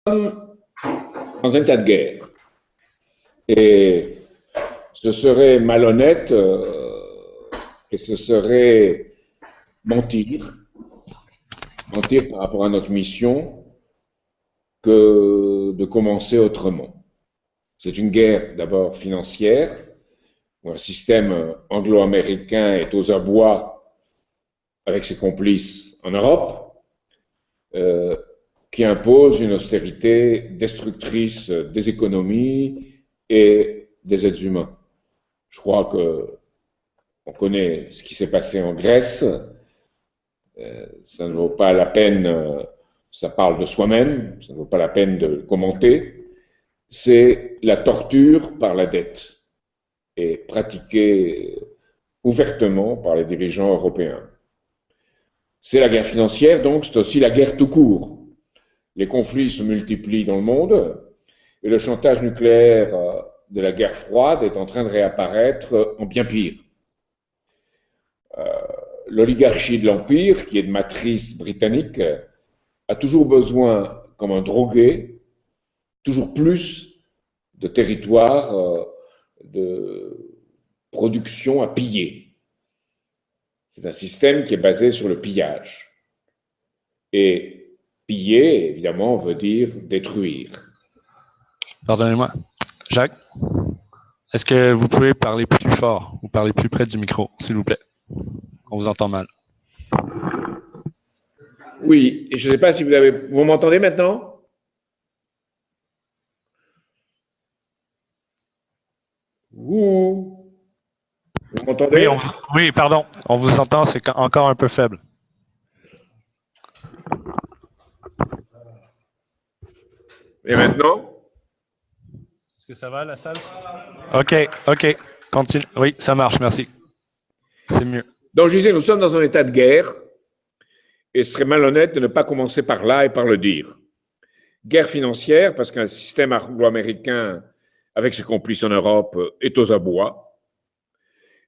Dans un état de guerre. Et ce serait malhonnête et ce serait mentir, mentir par rapport à notre mission que de commencer autrement. C'est une guerre d'abord financière, où un système anglo-américain est aux abois avec ses complices en Europe, qui impose une austérité destructrice des économies et des êtres humains. Je crois qu'on connaît ce qui s'est passé en Grèce. Ça ne vaut pas la peine, ça parle de soi-même, ça ne vaut pas la peine de le commenter. C'est la torture par la dette et pratiquée ouvertement par les dirigeants européens. C'est la guerre financière, donc c'est aussi la guerre tout court. Les conflits se multiplient dans le monde et le chantage nucléaire de la guerre froide est en train de réapparaître en bien pire. L'oligarchie de l'Empire, qui est de matrice britannique, a toujours besoin, comme un drogué, toujours plus de territoire de production à piller. C'est un système qui est basé sur le pillage. Et piller, évidemment, veut dire détruire. Pardonnez-moi. Jacques, est-ce que vous pouvez parler plus fort ou parler plus près du micro, s'il vous plaît? On vous entend mal. Oui, et je ne sais pas si vous m'entendez maintenant? Vous m'entendez? Oui, pardon, on vous entend, c'est encore un peu faible. Et maintenant? Est-ce que ça va, la salle? OK, continue. Oui, ça marche, merci. C'est mieux. Donc, je disais, nous sommes dans un état de guerre et ce serait malhonnête de ne pas commencer par là et par le dire. Guerre financière, parce qu'un système anglo-américain, avec ses complices en Europe, est aux abois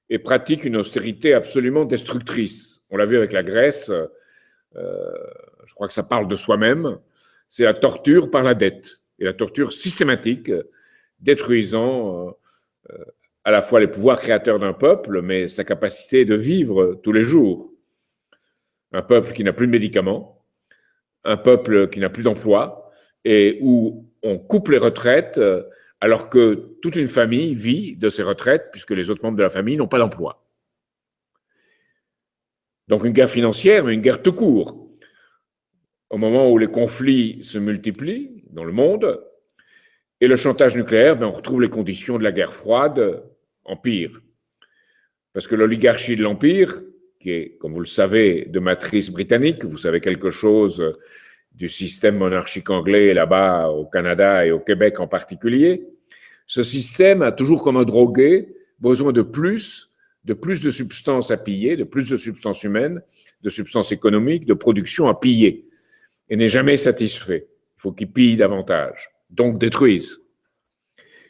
et pratique une austérité absolument destructrice. On l'a vu avec la Grèce, je crois que ça parle de soi-même, c'est la torture par la dette, et la torture systématique, détruisant à la fois les pouvoirs créateurs d'un peuple, mais sa capacité de vivre tous les jours. Un peuple qui n'a plus de médicaments, un peuple qui n'a plus d'emploi, et où on coupe les retraites alors que toute une famille vit de ses retraites, puisque les autres membres de la famille n'ont pas d'emploi. Donc une guerre financière, mais une guerre tout court. Au moment où les conflits se multiplient dans le monde, et le chantage nucléaire, on retrouve les conditions de la guerre froide en pire. Parce que l'oligarchie de l'Empire, qui est, comme vous le savez, de matrice britannique, vous savez quelque chose du système monarchique anglais là-bas au Canada et au Québec en particulier, ce système a toujours comme un drogué besoin de plus de substances à piller, de plus de substances humaines, de substances économiques, de production à piller, et n'est jamais satisfait. Il faut qu'il pille davantage, donc détruise.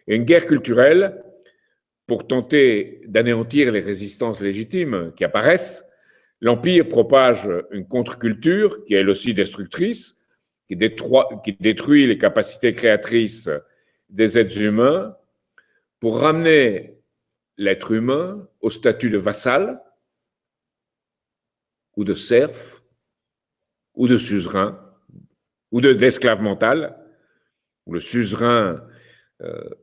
Et une guerre culturelle, pour tenter d'anéantir les résistances légitimes qui apparaissent, l'Empire propage une contre-culture qui est elle aussi destructrice, qui détruit les capacités créatrices des êtres humains pour ramener l'être humain au statut de vassal ou de serf ou de suzerain ou d'esclave mental, où le suzerain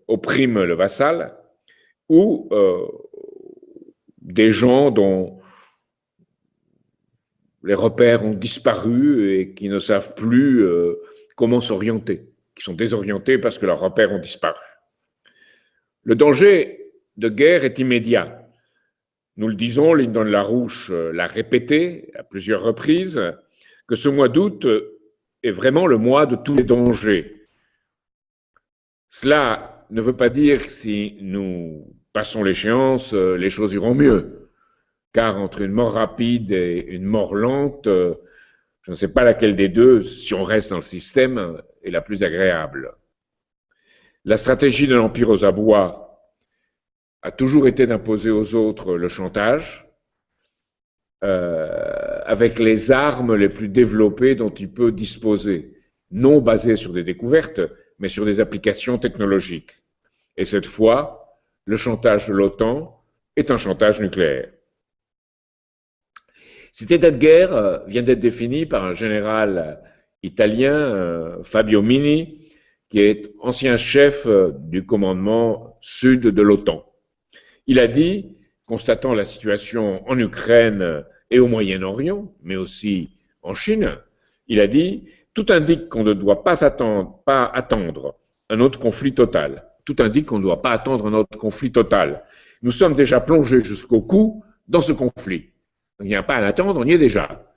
opprime le vassal, ou des gens dont les repères ont disparu et qui ne savent plus comment s'orienter, qui sont désorientés parce que leurs repères ont disparu. Le danger de guerre est immédiat. Nous le disons, Lyndon LaRouche l'a répété à plusieurs reprises, que ce mois d'août est vraiment le mois de tous les dangers. Cela ne veut pas dire que si nous passons l'échéance, les choses iront mieux. Car entre une mort rapide et une mort lente, je ne sais pas laquelle des deux, si on reste dans le système, est la plus agréable. La stratégie de l'Empire aux abois a toujours été d'imposer aux autres le chantage, avec les armes les plus développées dont il peut disposer. non basé sur des découvertes, mais sur des applications technologiques. Et cette fois, le chantage de l'OTAN est un chantage nucléaire. Cet état de guerre vient d'être défini par un général italien, Fabio Mini, qui est ancien chef du commandement sud de l'OTAN. Il a dit, constatant la situation en Ukraine et au Moyen-Orient, mais aussi en Chine, il a dit « Tout indique qu'on ne doit pas attendre un autre conflit total. Tout indique qu'on ne doit pas attendre un autre conflit total. Nous sommes déjà plongés jusqu'au cou dans ce conflit. Il n'y a pas à l'attendre, on y est déjà. »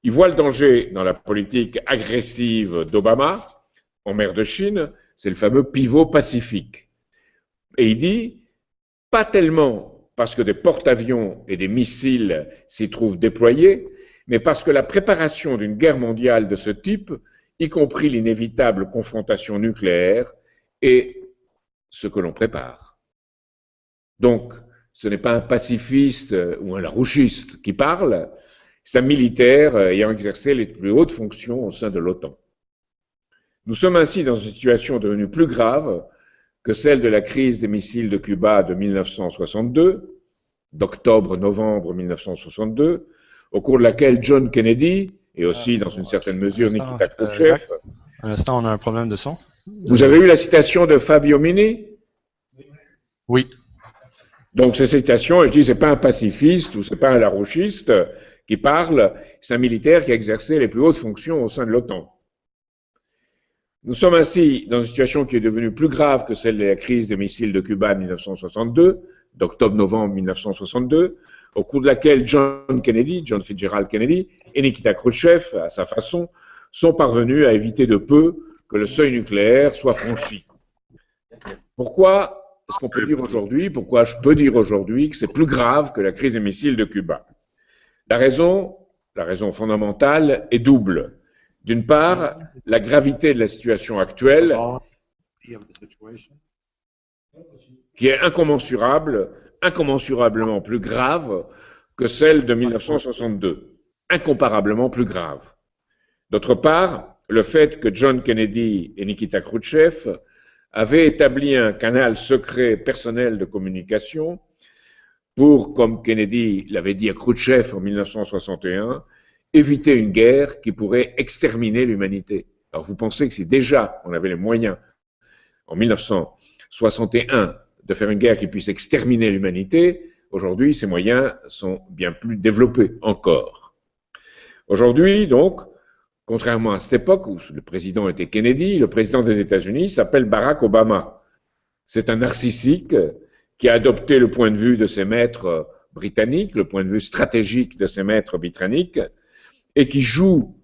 Il voit le danger dans la politique agressive d'Obama en mer de Chine, c'est le fameux pivot pacifique. Et il dit, pas tellement parce que des porte-avions et des missiles s'y trouvent déployés, mais parce que la préparation d'une guerre mondiale de ce type, y compris l'inévitable confrontation nucléaire, est ce que l'on prépare. Donc, ce n'est pas un pacifiste ou un larouchiste qui parle, c'est un militaire ayant exercé les plus hautes fonctions au sein de l'OTAN. Nous sommes ainsi dans une situation devenue plus grave que celle de la crise des missiles de Cuba de 1962, d'octobre-novembre 1962, au cours de laquelle John Kennedy, et aussi dans une certaine mesure Nikita Khrouchtchev. Un instant, on a un problème de son. Vous avez eu la citation de Fabio Mini? Oui. Donc, cette citation, je dis, c'est pas un pacifiste ou c'est pas un larouchiste qui parle, c'est un militaire qui a exercé les plus hautes fonctions au sein de l'OTAN. Nous sommes ainsi dans une situation qui est devenue plus grave que celle de la crise des missiles de Cuba en 1962, d'octobre-novembre 1962, au cours de laquelle John Fitzgerald Kennedy et Nikita Khrouchtchev, à sa façon, sont parvenus à éviter de peu que le seuil nucléaire soit franchi. Pourquoi est-ce qu'on peut dire aujourd'hui, pourquoi je peux dire aujourd'hui que c'est plus grave que la crise des missiles de Cuba? La raison fondamentale est double. D'une part, la gravité de la situation actuelle, qui est incommensurablement plus grave que celle de 1962, incomparablement plus grave. D'autre part, le fait que John Kennedy et Nikita Khrouchtchev avaient établi un canal secret personnel de communication pour, comme Kennedy l'avait dit à Khrouchtchev en 1961, éviter une guerre qui pourrait exterminer l'humanité. Alors vous pensez que si déjà on avait les moyens en 1961 de faire une guerre qui puisse exterminer l'humanité, aujourd'hui ces moyens sont bien plus développés encore. Aujourd'hui donc, contrairement à cette époque où le président était Kennedy, le président des États-Unis s'appelle Barack Obama. C'est un narcissique qui a adopté le point de vue de ses maîtres britanniques, le point de vue stratégique de ses maîtres britanniques, et qui joue,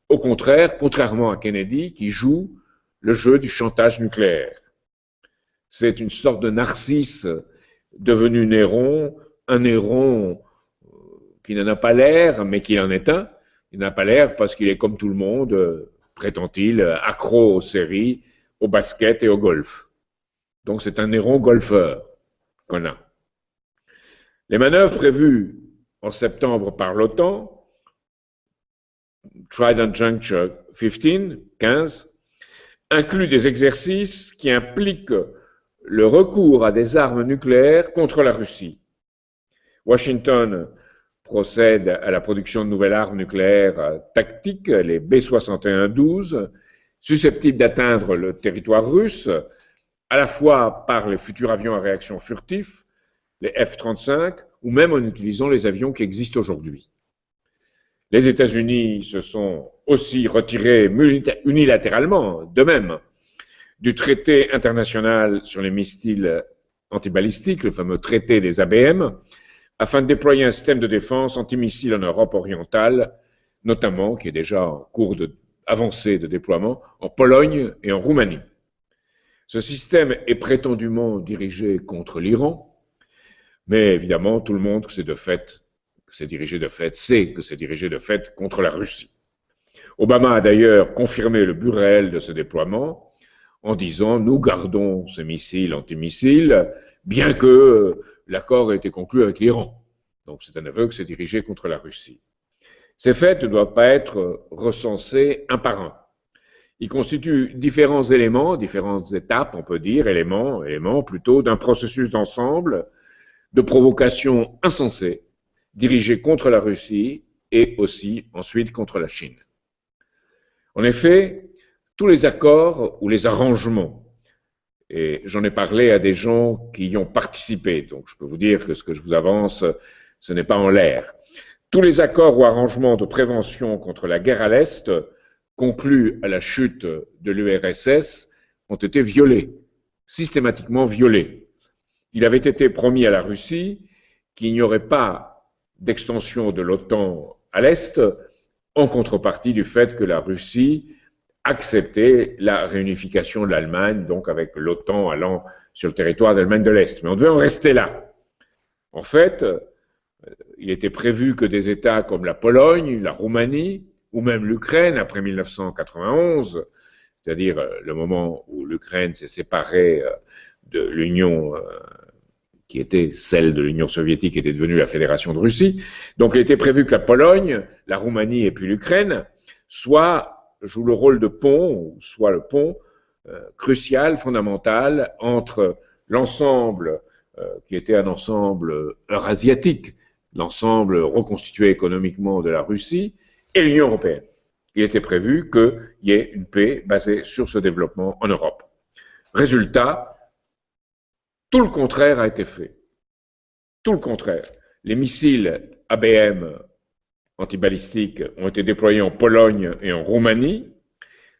au contraire, contrairement à Kennedy, qui joue le jeu du chantage nucléaire. C'est une sorte de narcisse devenu Néron, un Néron qui n'en a pas l'air, mais qui en est un. Il n'a pas l'air parce qu'il est comme tout le monde, prétend-il, accro aux séries, au basket et au golf. Donc c'est un Néron golfeur qu'on a. Les manœuvres prévues en septembre par l'OTAN, Trident Juncture 15, inclut des exercices qui impliquent le recours à des armes nucléaires contre la Russie. Washington procède à la production de nouvelles armes nucléaires tactiques, les B-61-12, susceptibles d'atteindre le territoire russe, à la fois par les futurs avions à réaction furtif, les F-35, ou même en utilisant les avions qui existent aujourd'hui. Les États-Unis se sont aussi retirés unilatéralement, de même, du traité international sur les missiles antibalistiques, le fameux traité des ABM, afin de déployer un système de défense antimissile en Europe orientale, notamment, qui est déjà en cours avancé de déploiement, en Pologne et en Roumanie. Ce système est prétendument dirigé contre l'Iran, mais évidemment, tout le monde sait que c'est dirigé de fait contre la Russie. Obama a d'ailleurs confirmé le but réel de ce déploiement en disant « Nous gardons ces missiles antimissiles, bien que l'accord ait été conclu avec l'Iran. » Donc c'est un aveu que c'est dirigé contre la Russie. Ces faits ne doivent pas être recensés un par un. Il constitue différents éléments, différentes étapes, on peut dire, éléments plutôt, d'un processus d'ensemble de provocation insensée, dirigée contre la Russie et aussi ensuite contre la Chine. En effet, tous les accords ou les arrangements, et j'en ai parlé à des gens qui y ont participé, donc je peux vous dire que ce que je vous avance, ce n'est pas en l'air. Tous les accords ou arrangements de prévention contre la guerre à l'Est conclus à la chute de l'URSS ont été violés, systématiquement violés. Il avait été promis à la Russie qu'il n'y aurait pas d'extension de l'OTAN à l'Est en contrepartie du fait que la Russie acceptait la réunification de l'Allemagne, donc avec l'OTAN allant sur le territoire d'Allemagne de l'Est. Mais on devait en rester là. En fait, il était prévu que des États comme la Pologne, la Roumanie, ou même l'Ukraine après 1991, c'est-à-dire le moment où l'Ukraine s'est séparée de l'Union qui était celle de l'Union soviétique, qui était devenue la Fédération de Russie. Donc il était prévu que la Pologne, la Roumanie et puis l'Ukraine jouent le rôle de pont, ou soit le pont crucial, fondamental, entre l'ensemble qui était un ensemble eurasiatique, l'ensemble reconstitué économiquement de la Russie, et l'Union européenne. Il était prévu qu'il y ait une paix basée sur ce développement en Europe. Résultat, tout le contraire a été fait. Tout le contraire. Les missiles ABM antibalistiques ont été déployés en Pologne et en Roumanie.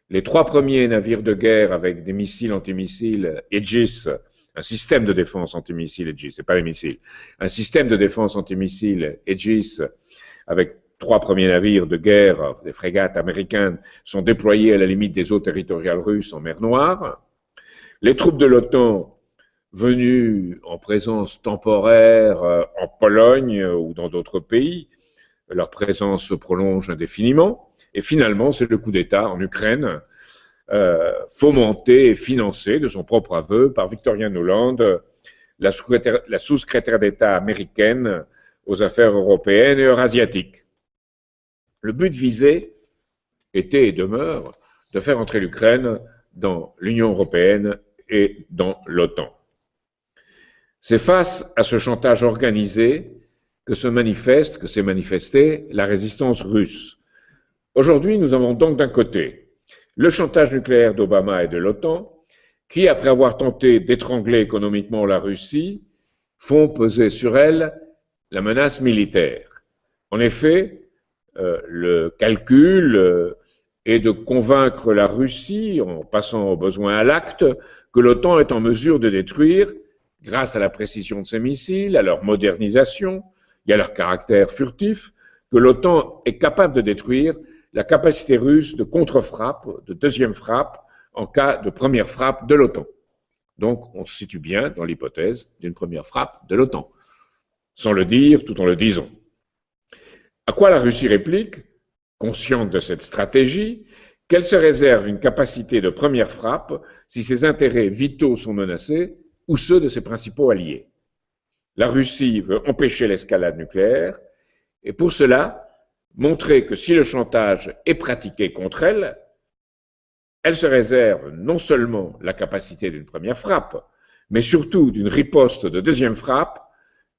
Les 3 premiers navires de guerre avec des missiles antimissiles Aegis, un système de défense antimissiles Aegis, c'est pas les missiles, un système de défense antimissiles Aegis avec 3 premiers navires de guerre, des frégates américaines, sont déployés à la limite des eaux territoriales russes en mer Noire. Les troupes de l'OTAN venues en présence temporaire en Pologne ou dans d'autres pays, leur présence se prolonge indéfiniment. Et finalement, c'est le coup d'État en Ukraine, fomenté et financé de son propre aveu par Victoria Nuland, la sous-secrétaire d'État américaine aux affaires européennes et eurasiatiques. Le but visé était et demeure de faire entrer l'Ukraine dans l'Union européenne et dans l'OTAN. C'est face à ce chantage organisé que s'est manifestée la résistance russe. Aujourd'hui, nous avons donc d'un côté le chantage nucléaire d'Obama et de l'OTAN, qui, après avoir tenté d'étrangler économiquement la Russie, font peser sur elle la menace militaire. En effet, le calcul est de convaincre la Russie, en passant au besoin à l'acte, que l'OTAN est en mesure de détruire, grâce à la précision de ses missiles, à leur modernisation et à leur caractère furtif, que l'OTAN est capable de détruire la capacité russe de contre-frappe, de deuxième frappe, en cas de première frappe de l'OTAN. Donc, on se situe bien dans l'hypothèse d'une première frappe de l'OTAN, sans le dire tout en le disant. À quoi la Russie réplique, consciente de cette stratégie, qu'elle se réserve une capacité de première frappe si ses intérêts vitaux sont menacés ou ceux de ses principaux alliés. La Russie veut empêcher l'escalade nucléaire et pour cela montrer que si le chantage est pratiqué contre elle, elle se réserve non seulement la capacité d'une première frappe, mais surtout d'une riposte de deuxième frappe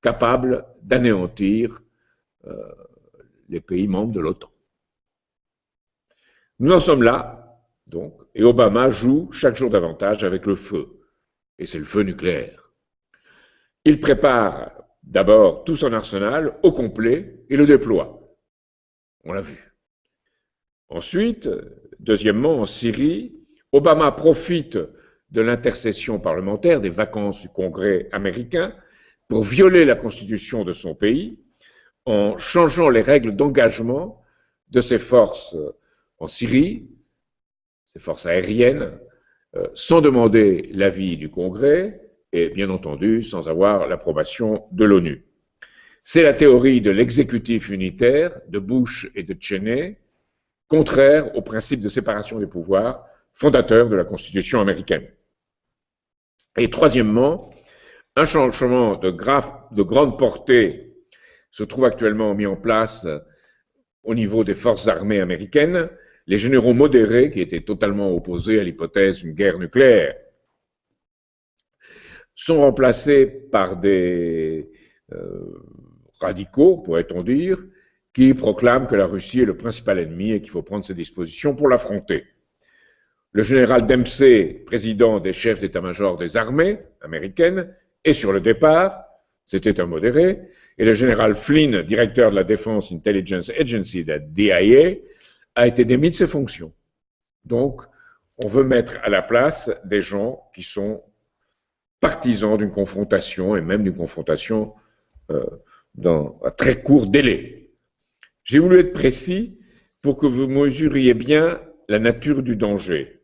capable d'anéantir les pays membres de l'OTAN. Nous en sommes là, donc, et Obama joue chaque jour davantage avec le feu, et c'est le feu nucléaire. Il prépare d'abord tout son arsenal au complet et le déploie. On l'a vu. Ensuite, deuxièmement, en Syrie, Obama profite de l'intercession parlementaire, des vacances du Congrès américain, pour violer la constitution de son pays en changeant les règles d'engagement de ses forces en Syrie, ses forces aériennes, sans demander l'avis du Congrès et bien entendu sans avoir l'approbation de l'ONU. C'est la théorie de l'exécutif unitaire de Bush et de Cheney, contraire au principe de séparation des pouvoirs fondateur de la Constitution américaine. Et troisièmement, un changement de grande portée se trouve actuellement mis en place au niveau des forces armées américaines, les généraux modérés, qui étaient totalement opposés à l'hypothèse d'une guerre nucléaire, sont remplacés par des radicaux, pourrait-on dire, qui proclament que la Russie est le principal ennemi et qu'il faut prendre ses dispositions pour l'affronter. Le général Dempsey, président des chefs d'état-major des armées américaines, est sur le départ, c'était un modéré, et le général Flynn, directeur de la Defense Intelligence Agency, de la DIA, a été démis de ses fonctions. Donc, on veut mettre à la place des gens qui sont partisans d'une confrontation, et même d'une confrontation à très court délai. J'ai voulu être précis pour que vous mesuriez bien la nature du danger.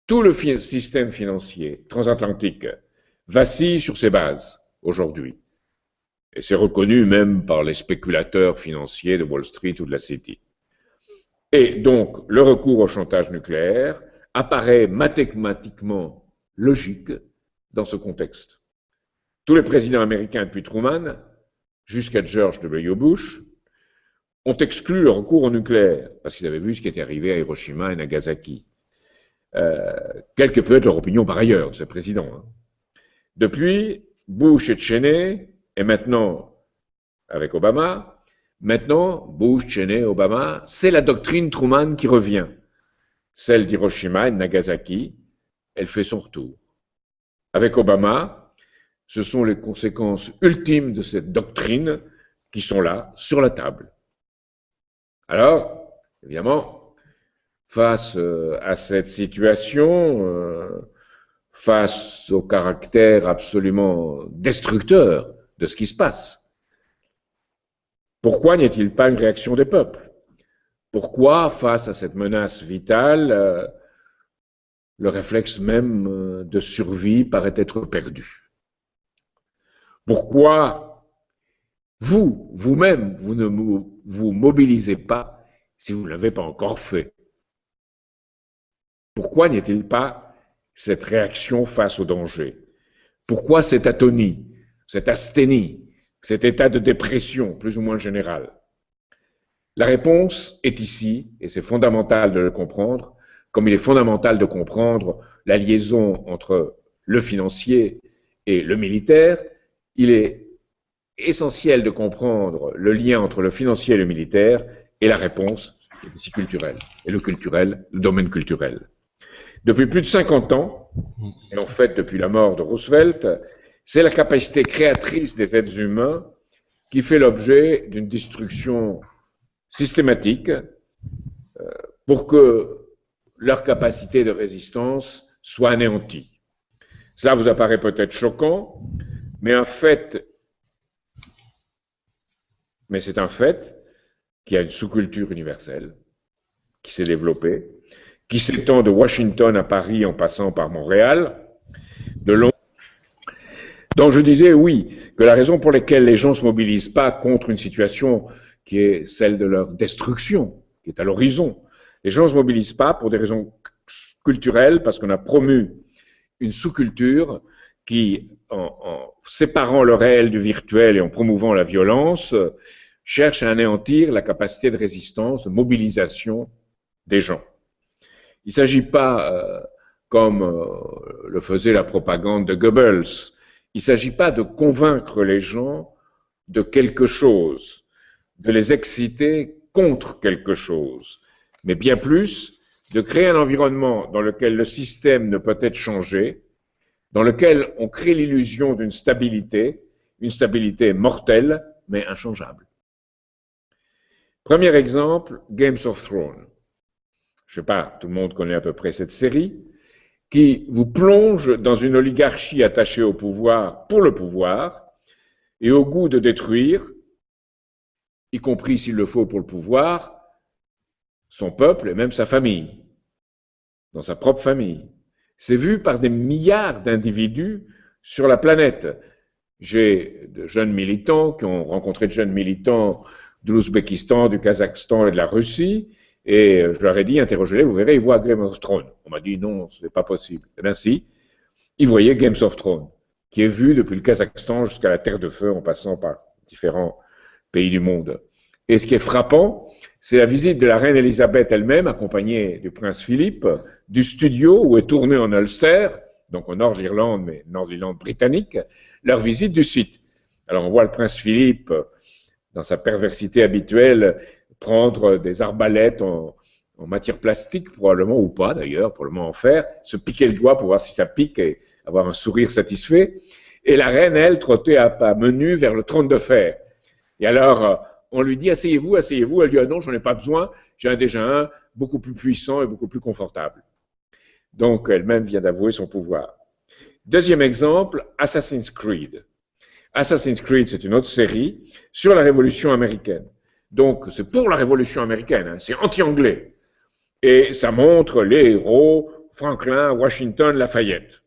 Tout le système financier transatlantique vacille sur ses bases aujourd'hui. Et c'est reconnu même par les spéculateurs financiers de Wall Street ou de la City. Et donc, le recours au chantage nucléaire apparaît mathématiquement logique dans ce contexte. Tous les présidents américains depuis Truman, jusqu'à George W. Bush, ont exclu le recours au nucléaire, parce qu'ils avaient vu ce qui était arrivé à Hiroshima et Nagasaki. Quelle que peut être leur opinion par ailleurs de ces présidents. Hein. Depuis, Bush et Cheney, et maintenant, avec Obama, maintenant, Bush, Cheney, Obama, c'est la doctrine Truman qui revient. Celle d'Hiroshima et de Nagasaki, elle fait son retour. Avec Obama, ce sont les conséquences ultimes de cette doctrine qui sont là, sur la table. Alors, évidemment, face à cette situation, face au caractère absolument destructeur de ce qui se passe, pourquoi n'y a-t-il pas une réaction des peuples? Pourquoi, face à cette menace vitale, le réflexe même de survie paraît être perdu? Pourquoi vous-même, vous ne vous mobilisez pas si vous ne l'avez pas encore fait? Pourquoi n'y a-t-il pas cette réaction face au danger? Pourquoi cette atonie, cette asthénie, cet état de dépression plus ou moins général? La réponse est ici, et c'est fondamental de le comprendre, comme il est fondamental de comprendre la liaison entre le financier et le militaire. Il est essentiel de comprendre le lien entre le financier et le militaire, et la réponse qui est ici culturelle, et le culturel, le domaine culturel. Depuis plus de 50 ans, et en fait depuis la mort de Roosevelt, c'est la capacité créatrice des êtres humains qui fait l'objet d'une destruction systématique pour que leur capacité de résistance soit anéantie. Cela vous apparaît peut-être choquant, mais c'est un fait qu'il y a une sous-culture universelle qui s'est développée, qui s'étend de Washington à Paris en passant par Montréal, de Londres. Donc je disais, oui, que la raison pour laquelle les gens ne se mobilisent pas contre une situation qui est celle de leur destruction, qui est à l'horizon, les gens ne se mobilisent pas pour des raisons culturelles, parce qu'on a promu une sous-culture qui, en séparant le réel du virtuel et en promouvant la violence, cherche à anéantir la capacité de résistance, de mobilisation des gens. Il ne s'agit pas, comme le faisait la propagande de Goebbels, il ne s'agit pas de convaincre les gens de quelque chose, de les exciter contre quelque chose, mais bien plus de créer un environnement dans lequel le système ne peut être changé, dans lequel on crée l'illusion d'une stabilité, une stabilité mortelle, mais inchangeable. Premier exemple, Games of Thrones. Je ne sais pas, tout le monde connaît à peu près cette série, qui vous plonge dans une oligarchie attachée au pouvoir pour le pouvoir et au goût de détruire, y compris s'il le faut pour le pouvoir, son peuple et même sa famille, dans sa propre famille. C'est vu par des milliards d'individus sur la planète. J'ai de jeunes militants qui ont rencontré de jeunes militants de l'Ouzbékistan, du Kazakhstan et de la Russie, et je leur ai dit, interrogez-les, vous verrez, ils voient Game of Thrones. On m'a dit, non, ce n'est pas possible. Eh bien si, ils voyaient Games of Thrones, qui est vu depuis le Kazakhstan jusqu'à la Terre de Feu, en passant par différents pays du monde. Et ce qui est frappant, c'est la visite de la reine Elisabeth elle-même, accompagnée du prince Philippe, du studio où est tourné en Ulster, donc au nord de l'Irlande, mais nord de l'Irlande britannique, leur visite du site. Alors on voit le prince Philippe, dans sa perversité habituelle, prendre des arbalètes en matière plastique, probablement, ou pas d'ailleurs, probablement en fer, se piquer le doigt pour voir si ça pique et avoir un sourire satisfait. Et la reine, elle, trottait à pas menus vers le trône de fer. Et alors, on lui dit, asseyez-vous, asseyez-vous. Elle dit, ah non, j'en ai pas besoin, j'ai déjà un beaucoup plus puissant et beaucoup plus confortable. Donc, elle-même vient d'avouer son pouvoir. Deuxième exemple, Assassin's Creed. Assassin's Creed, c'est une autre série sur la Révolution américaine. Donc, c'est pour la Révolution américaine, hein, c'est anti-anglais. Et ça montre les héros, Franklin, Washington, Lafayette.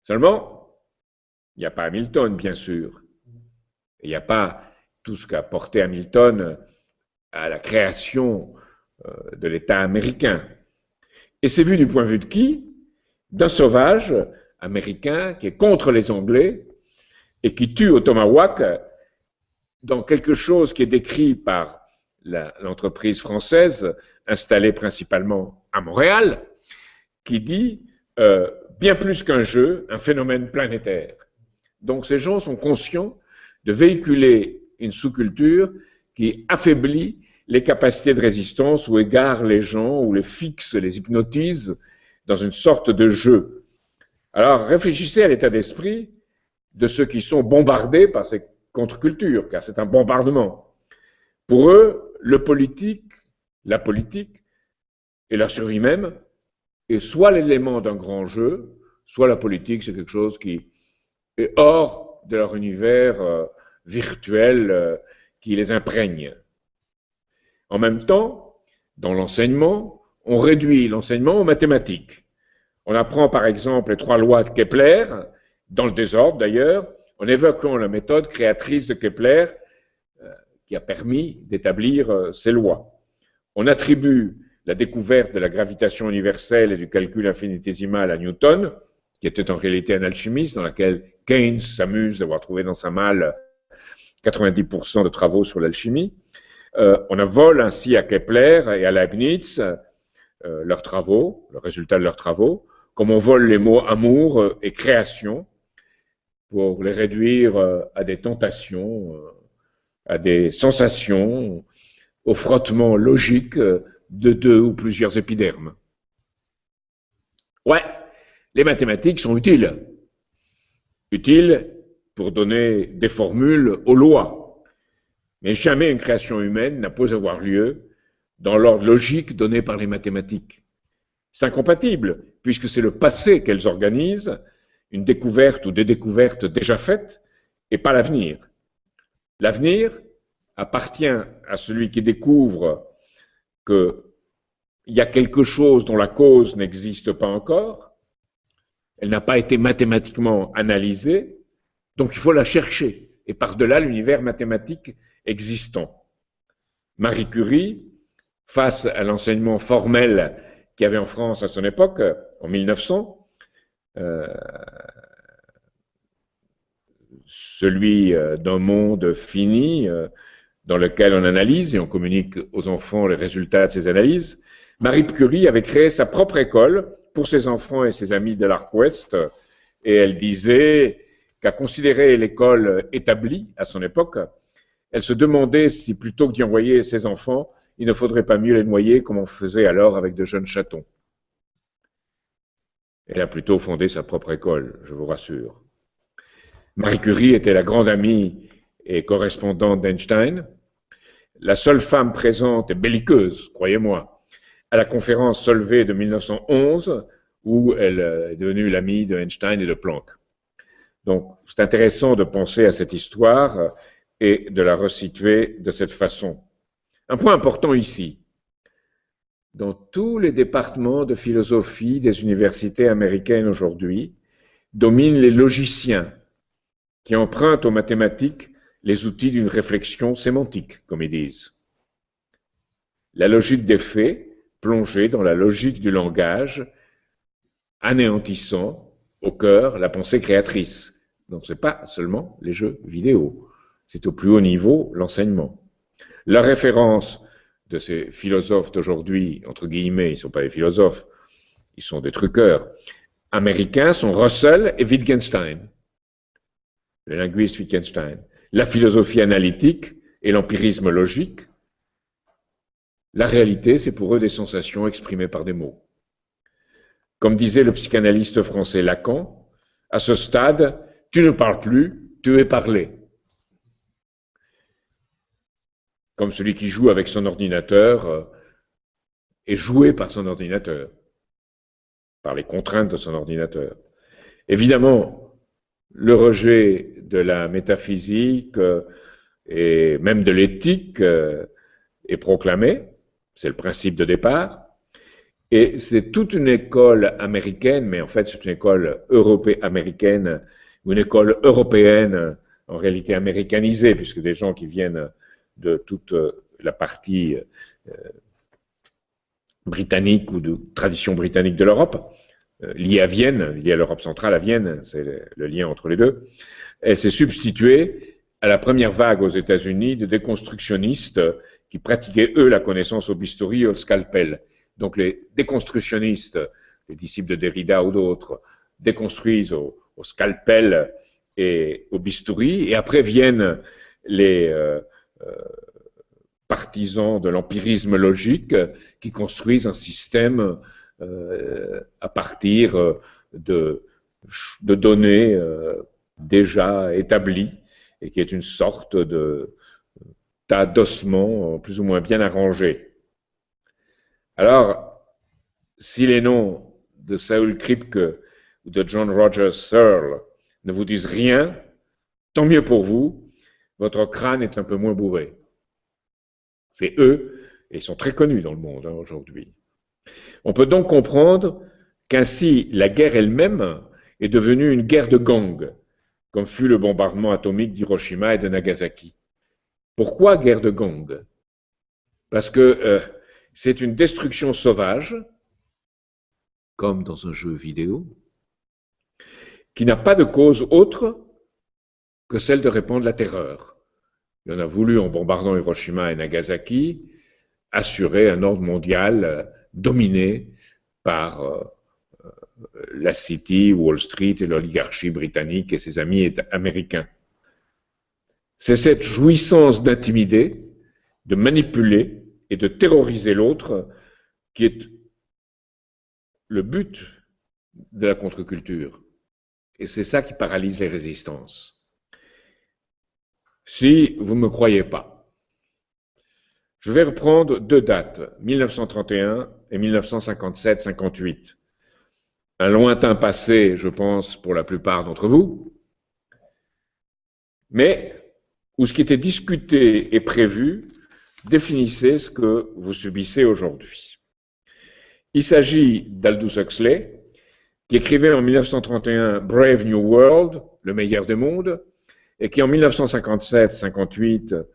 Seulement, il n'y a pas Hamilton, bien sûr. Il n'y a pas tout ce qu'a porté Hamilton à la création de l'État américain. Et c'est vu du point de vue de qui? D'un sauvage américain qui est contre les Anglais et qui tue au tomahawk dans quelque chose qui est décrit par l'entreprise française installée principalement à Montréal, qui dit bien plus qu'un jeu, un phénomène planétaire. Donc ces gens sont conscients de véhiculer une sous-culture qui affaiblit les capacités de résistance ou égare les gens ou les fixe, les hypnotise dans une sorte de jeu. Alors réfléchissez à l'état d'esprit de ceux qui sont bombardés par ces contre-cultures, car c'est un bombardement. Pour eux, la politique et leur survie même est soit l'élément d'un grand jeu, soit la politique, c'est quelque chose qui est hors de leur univers virtuel qui les imprègne. En même temps, dans l'enseignement, on réduit l'enseignement aux mathématiques. On apprend par exemple les 3 lois de Kepler, dans le désordre d'ailleurs, en évoquant la méthode créatrice de Kepler qui a permis d'établir ces lois. On attribue la découverte de la gravitation universelle et du calcul infinitésimal à Newton, qui était en réalité un alchimiste, dans laquelle Keynes s'amuse d'avoir trouvé dans sa malle 90% de travaux sur l'alchimie. On vole ainsi à Kepler et à Leibniz leurs travaux, le résultat de leurs travaux, comme on vole les mots amour et création pour les réduire à des tentations, à des sensations, au frottement logique de 2 ou plusieurs épidermes. Ouais, les mathématiques sont utiles. Utiles pour donner des formules aux lois. Mais jamais une création humaine n'a pu avoir lieu dans l'ordre logique donné par les mathématiques. C'est incompatible, puisque c'est le passé qu'elles organisent, une découverte ou des découvertes déjà faites, et pas l'avenir. L'avenir appartient à celui qui découvre qu'il y a quelque chose dont la cause n'existe pas encore, elle n'a pas été mathématiquement analysée, donc il faut la chercher, et par-delà l'univers mathématique existant. Marie Curie, face à l'enseignement formel qu'il y avait en France à son époque, en 1900, celui d'un monde fini dans lequel on analyse et on communique aux enfants les résultats de ces analyses, Marie Curie avait créé sa propre école pour ses enfants et ses amis de l'Arc Ouest, et elle disait qu'à considérer l'école établie à son époque, elle se demandait si plutôt que d'y envoyer ses enfants, il ne faudrait pas mieux les noyer comme on faisait alors avec de jeunes chatons. Elle a plutôt fondé sa propre école, je vous rassure. Marie Curie était la grande amie et correspondante d'Einstein, la seule femme présente et belliqueuse, croyez-moi, à la conférence Solvay de 1911, où elle est devenue l'amie de Einstein et de Planck. Donc, c'est intéressant de penser à cette histoire et de la resituer de cette façon. Un point important ici, dans tous les départements de philosophie des universités américaines aujourd'hui, dominent les logiciens qui empruntent aux mathématiques les outils d'une réflexion sémantique, comme ils disent. La logique des faits, plongée dans la logique du langage, anéantissant au cœur la pensée créatrice. Donc ce n'est pas seulement les jeux vidéo, c'est au plus haut niveau l'enseignement. La référence de ces philosophes d'aujourd'hui, entre guillemets, ils ne sont pas des philosophes, ils sont des truqueurs, américains sont Russell et Wittgenstein, le linguiste Wittgenstein. La philosophie analytique et l'empirisme logique, la réalité, c'est pour eux des sensations exprimées par des mots. Comme disait le psychanalyste français Lacan, à ce stade, tu ne parles plus, tu es parlé. Comme celui qui joue avec son ordinateur est joué par son ordinateur, par les contraintes de son ordinateur. Évidemment, le rejet de la métaphysique et même de l'éthique est proclamé, c'est le principe de départ, et c'est toute une école américaine, mais en fait c'est une école américaine, ou une école européenne, en réalité américanisée, puisque des gens qui viennent de toute la partie britannique ou de tradition britannique de l'Europe, liée à Vienne, liée à l'Europe centrale à Vienne, c'est le lien entre les deux, elle s'est substituée à la première vague aux États-Unis de déconstructionnistes qui pratiquaient, eux, la connaissance au bistouri et au scalpel. Donc les déconstructionnistes, les disciples de Derrida ou d'autres, déconstruisent au scalpel et au bistouri, et après viennent les partisans de l'empirisme logique qui construisent un système à partir de données déjà établies et qui est une sorte de tas d'ossements plus ou moins bien arrangés. Alors, si les noms de Saul Kripke ou de John Rogers Searle ne vous disent rien, tant mieux pour vous, votre crâne est un peu moins bourré. C'est eux, et ils sont très connus dans le monde aujourd'hui. On peut donc comprendre qu'ainsi la guerre elle-même est devenue une guerre de gangs, comme fut le bombardement atomique d'Hiroshima et de Nagasaki. Pourquoi guerre de gangs? Parce que c'est une destruction sauvage, comme dans un jeu vidéo, qui n'a pas de cause autre que celle de répandre la terreur. Et on a voulu, en bombardant Hiroshima et Nagasaki, assurer un ordre mondial dominé par la City, Wall Street et l'oligarchie britannique et ses amis américains. C'est cette jouissance d'intimider, de manipuler et de terroriser l'autre qui est le but de la contre-culture. Et c'est ça qui paralyse les résistances. Si vous ne me croyez pas, je vais reprendre deux dates, 1931 et 1957-58. Un lointain passé, je pense, pour la plupart d'entre vous, mais où ce qui était discuté et prévu définissait ce que vous subissez aujourd'hui. Il s'agit d'Aldous Huxley, qui écrivait en 1931 Brave New World, le meilleur des mondes, et qui en 1957-58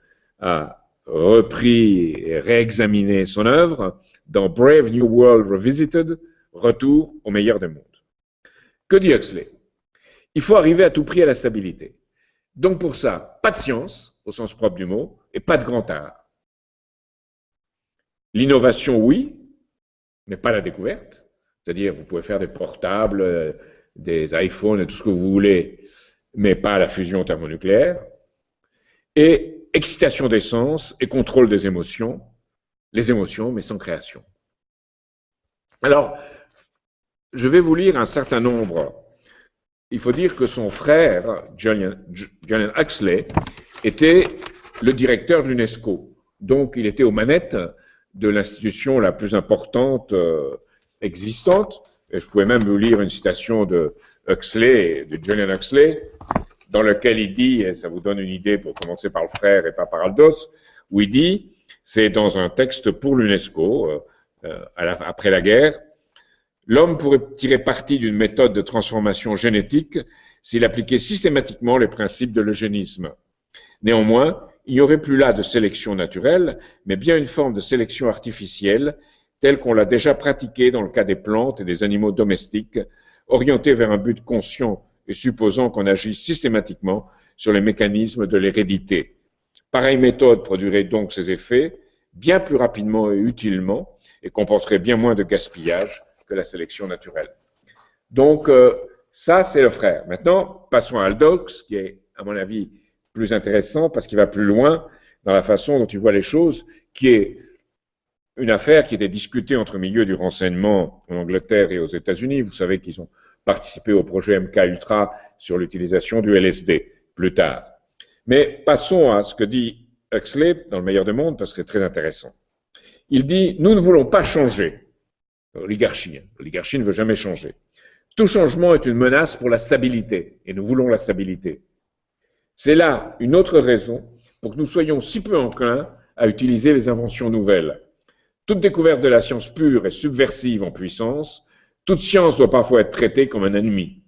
a repris et réexaminé son œuvre dans Brave New World Revisited, Retour au meilleur des mondes. Que dit Huxley? Il faut arriver à tout prix à la stabilité. Donc pour ça, pas de science, au sens propre du mot, et pas de grand art. L'innovation, oui, mais pas la découverte. C'est-à-dire, vous pouvez faire des portables, des iPhones et tout ce que vous voulez, mais pas la fusion thermonucléaire. Et excitation des sens et contrôle des émotions, les émotions, mais sans création. Alors, je vais vous lire un certain nombre. Il faut dire que son frère, Julian Huxley, était le directeur de l'UNESCO. Donc, il était aux manettes de l'institution la plus importante existante. Et je pouvais même vous lire une citation de Huxley, de Julian Huxley, dans lequel il dit, et ça vous donne une idée pour commencer par le frère et pas par Aldous, où il dit, c'est dans un texte pour l'UNESCO, après la guerre, l'homme pourrait tirer parti d'une méthode de transformation génétique s'il appliquait systématiquement les principes de l'eugénisme. Néanmoins, il n'y aurait plus là de sélection naturelle, mais bien une forme de sélection artificielle, telle qu'on l'a déjà pratiquée dans le cas des plantes et des animaux domestiques, orientée vers un but conscient et supposant qu'on agisse systématiquement sur les mécanismes de l'hérédité. Pareille méthode produirait donc ses effets bien plus rapidement et utilement et comporterait bien moins de gaspillage que la sélection naturelle. Donc, ça, c'est le frère. Maintenant, passons à Aldous, qui est, à mon avis, plus intéressant parce qu'il va plus loin dans la façon dont il voit les choses, qui est une affaire qui était discutée entre milieux du renseignement en Angleterre et aux États-Unis. Vous savez qu'ils ont participé au projet MK-Ultra sur l'utilisation du LSD plus tard. Mais passons à ce que dit Huxley dans Le meilleur des mondes, parce que c'est très intéressant. Il dit « Nous ne voulons pas changer ». L'oligarchie ne veut jamais changer. Tout changement est une menace pour la stabilité, et nous voulons la stabilité. C'est là une autre raison pour que nous soyons si peu enclins à utiliser les inventions nouvelles. Toute découverte de la science pure est subversive en puissance. Toute science doit parfois être traitée comme un ennemi.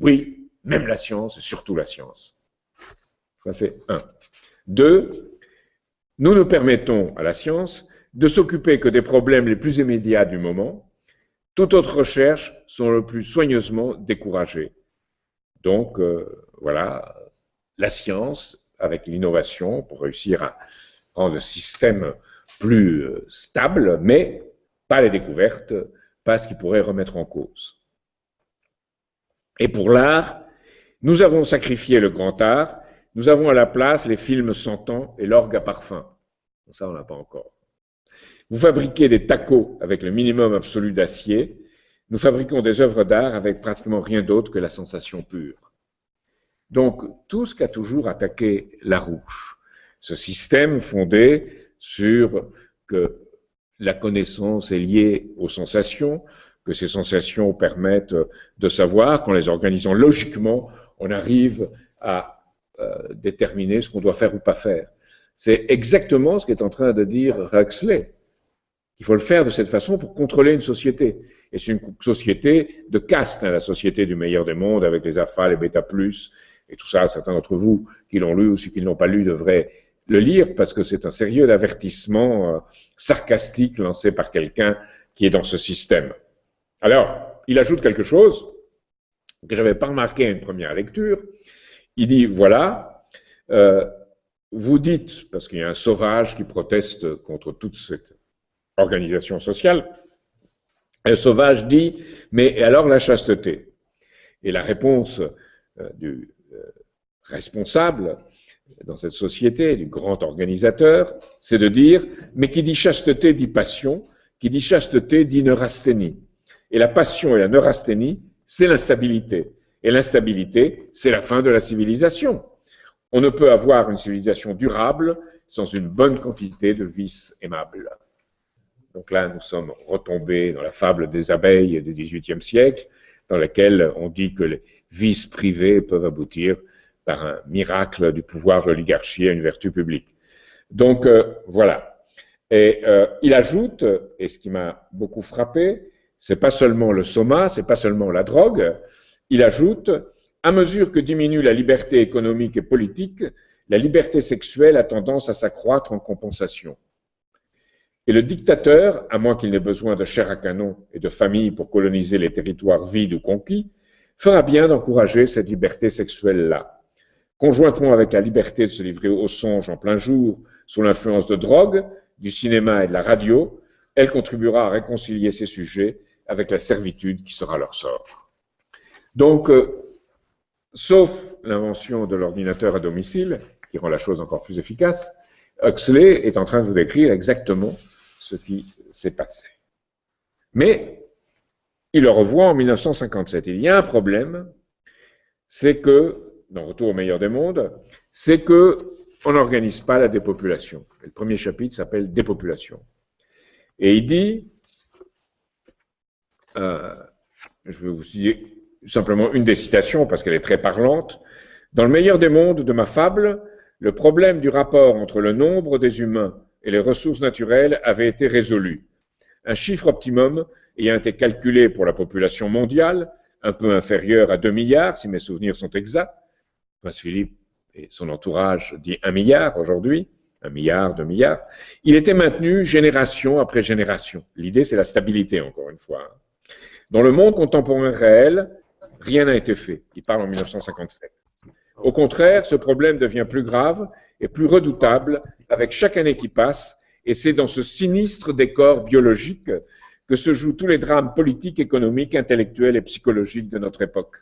Oui, même la science, et surtout la science. Ça, c'est un. Deux, nous nous permettons à la science de s'occuper que des problèmes les plus immédiats du moment. Toute autre recherche sont le plus soigneusement découragées. Donc, voilà, la science, avec l'innovation, pour réussir à rendre le système plus stable, mais pas les découvertes, pas ce qui pourrait remettre en cause. Et pour l'art, nous avons sacrifié le grand art, nous avons à la place les films sentants et l'orgue à parfum. Ça, on n'a pas encore. Vous fabriquez des tacos avec le minimum absolu d'acier, nous fabriquons des œuvres d'art avec pratiquement rien d'autre que la sensation pure. Donc, tout ce qu'a toujours attaqué Larouche, ce système fondé sur que la connaissance est liée aux sensations, que ces sensations permettent de savoir qu'en les organisant logiquement, on arrive à déterminer ce qu'on doit faire ou pas faire. C'est exactement ce qu'est en train de dire Huxley. Il faut le faire de cette façon pour contrôler une société. Et c'est une société de caste, hein, la société du meilleur des mondes, avec les alpha, les bêta plus, et tout ça. Certains d'entre vous qui l'ont lu ou ceux qui ne l'ont pas lu devraient le lire, parce que c'est un sérieux avertissement sarcastique lancé par quelqu'un qui est dans ce système. Alors, il ajoute quelque chose que je n'avais pas remarqué à une première lecture. Il dit, voilà, vous dites, parce qu'il y a un sauvage qui proteste contre toute cette organisation sociale, le sauvage dit, mais alors la chasteté? Et la réponse du responsable dans cette société, du grand organisateur, c'est de dire, mais qui dit chasteté dit passion, qui dit chasteté dit neurasthénie. Et la passion et la neurasthénie, c'est l'instabilité. Et l'instabilité, c'est la fin de la civilisation. On ne peut avoir une civilisation durable sans une bonne quantité de vices aimables. Donc là, nous sommes retombés dans la fable des abeilles du XVIIIe siècle, dans laquelle on dit que les vices privés peuvent aboutir par un miracle du pouvoir de l'oligarchie à une vertu publique. Donc, voilà. Et il ajoute, et ce qui m'a beaucoup frappé, c'est pas seulement le soma, c'est pas seulement la drogue, il ajoute, à mesure que diminue la liberté économique et politique, la liberté sexuelle a tendance à s'accroître en compensation. Et le dictateur, à moins qu'il n'ait besoin de chair à canon et de famille pour coloniser les territoires vides ou conquis, fera bien d'encourager cette liberté sexuelle-là. Conjointement avec la liberté de se livrer au songe en plein jour, sous l'influence de drogue, du cinéma et de la radio, elle contribuera à réconcilier ces sujets avec la servitude qui sera leur sort. Donc, sauf l'invention de l'ordinateur à domicile, qui rend la chose encore plus efficace, Huxley est en train de vous décrire exactement ce qui s'est passé. Mais il le revoit en 1957. Il y a un problème, c'est que, dans Retour au meilleur des mondes, c'est que on n'organise pas la dépopulation. Le premier chapitre s'appelle Dépopulation. Et il dit, je vais vous citer simplement une des citations parce qu'elle est très parlante. Dans le meilleur des mondes de ma fable, le problème du rapport entre le nombre des humains et les ressources naturelles avait été résolu. Un chiffre optimum ayant été calculé pour la population mondiale, un peu inférieur à 2 milliards, si mes souvenirs sont exacts. Prince Philippe et son entourage dit 1 milliard aujourd'hui, 1 milliard, 2 milliards. Il était maintenu génération après génération. L'idée, c'est la stabilité, encore une fois. Dans le monde contemporain réel, rien n'a été fait. Il parle en 1957. Au contraire, ce problème devient plus grave et plus redoutable avec chaque année qui passe, et c'est dans ce sinistre décor biologique que se jouent tous les drames politiques, économiques, intellectuels et psychologiques de notre époque.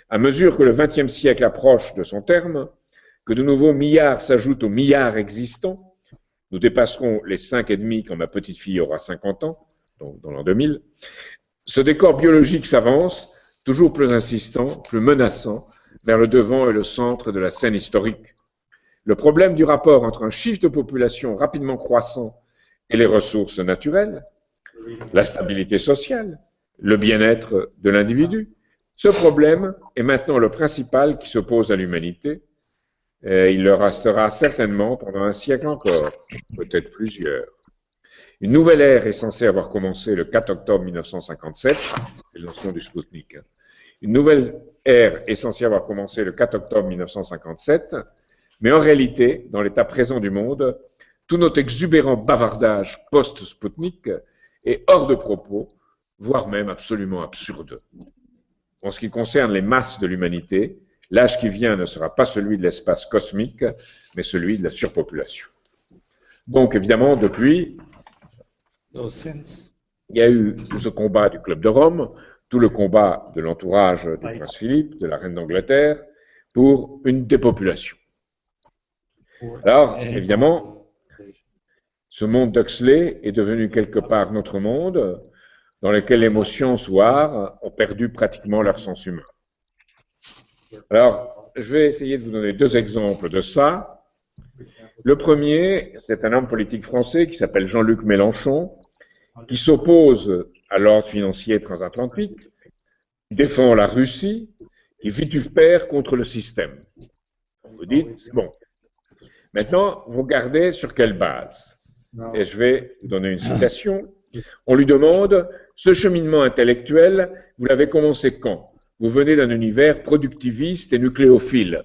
À mesure que le XXe siècle approche de son terme, que de nouveaux milliards s'ajoutent aux milliards existants, nous dépasserons les 5,5 quand ma petite fille aura 50 ans, donc dans l'an 2000, ce décor biologique s'avance, toujours plus insistant, plus menaçant, vers le devant et le centre de la scène historique. Le problème du rapport entre un chiffre de population rapidement croissant et les ressources naturelles, la stabilité sociale, le bien-être de l'individu, ce problème est maintenant le principal qui s'oppose à l'humanité. Il le restera certainement pendant un siècle encore, peut-être plusieurs. Une nouvelle ère est censée avoir commencé le 4 octobre 1957, c'est le lancement du Spoutnik. Une nouvelle ère est censée avoir commencé le 4 octobre 1957, mais en réalité, dans l'état présent du monde, tout notre exubérant bavardage post-Spoutnik est hors de propos, voire même absolument absurde. En ce qui concerne les masses de l'humanité, l'âge qui vient ne sera pas celui de l'espace cosmique, mais celui de la surpopulation. Donc, évidemment, depuis, il y a eu tout ce combat du Club de Rome, tout le combat de l'entourage du prince Philippe, de la reine d'Angleterre, pour une dépopulation. Alors, évidemment, ce monde d'Huxley est devenu quelque part notre monde, dans lequel les mots ou art ont perdu pratiquement leur sens humain. Alors, je vais essayer de vous donner deux exemples de ça. Le premier, c'est un homme politique français qui s'appelle Jean-Luc Mélenchon, qui s'oppose à l'ordre financier transatlantique, qui défend la Russie, qui vitupère contre le système. Vous dites, c'est bon. Maintenant, vous regardez sur quelle base. Et je vais vous donner une citation. On lui demande, ce cheminement intellectuel, vous l'avez commencé quand? Vous venez d'un univers productiviste et nucléophile.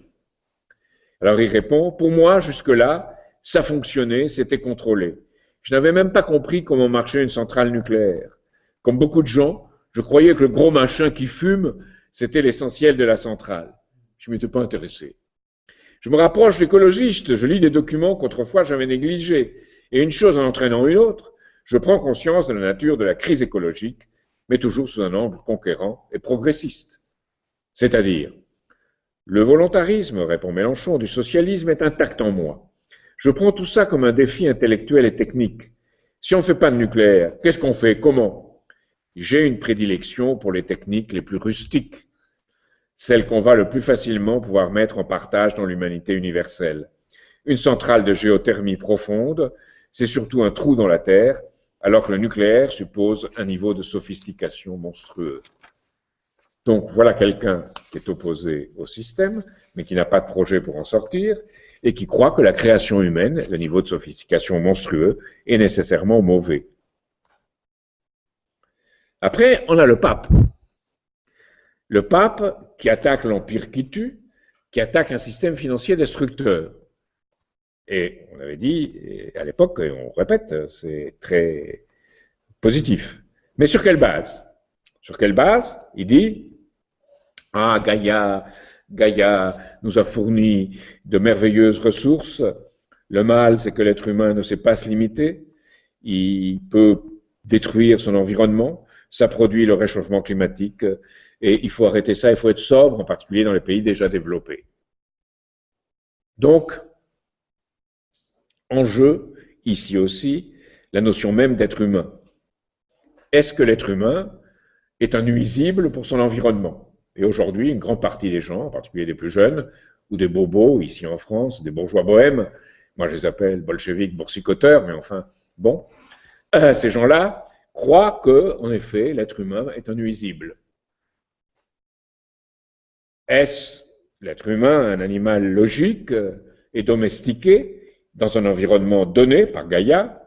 Alors il répond, pour moi, jusque-là, ça fonctionnait, c'était contrôlé. Je n'avais même pas compris comment marchait une centrale nucléaire. Comme beaucoup de gens, je croyais que le gros machin qui fume, c'était l'essentiel de la centrale. Je ne m'étais pas intéressé. Je me rapproche d'écologistes, je lis des documents qu'autrefois j'avais négligés. Et une chose en entraînant une autre, je prends conscience de la nature de la crise écologique, mais toujours sous un angle conquérant et progressiste. C'est-à-dire, le volontarisme, répond Mélenchon, du socialisme est intact en moi. Je prends tout ça comme un défi intellectuel et technique. Si on ne fait pas de nucléaire, qu'est-ce qu'on fait? Comment? J'ai une prédilection pour les techniques les plus rustiques, celles qu'on va le plus facilement pouvoir mettre en partage dans l'humanité universelle. Une centrale de géothermie profonde, c'est surtout un trou dans la Terre, alors que le nucléaire suppose un niveau de sophistication monstrueux. Donc voilà quelqu'un qui est opposé au système, mais qui n'a pas de projet pour en sortir, et qui croit que la création humaine, le niveau de sophistication monstrueux, est nécessairement mauvais. Après, on a le pape. Le pape qui attaque l'empire qui tue, qui attaque un système financier destructeur. Et on avait dit, à l'époque, et on répète, c'est très positif. Mais sur quelle base? Sur quelle base? Il dit, ah, Gaïa nous a fourni de merveilleuses ressources. Le mal, c'est que l'être humain ne sait pas se limiter. Il peut détruire son environnement. Ça produit le réchauffement climatique. Et il faut arrêter ça, il faut être sobre, en particulier dans les pays déjà développés. Donc, en jeu, ici aussi, la notion même d'être humain. Est-ce que l'être humain est un nuisible pour son environnement? Et aujourd'hui, une grande partie des gens, en particulier des plus jeunes, ou des bobos, ici en France, des bourgeois bohèmes, moi je les appelle bolcheviques, boursicoteurs, mais enfin, bon, ces gens-là croient que, en effet, l'être humain est un nuisible. Est-ce l'être humain un animal logique et domestiqué dans un environnement donné par Gaïa,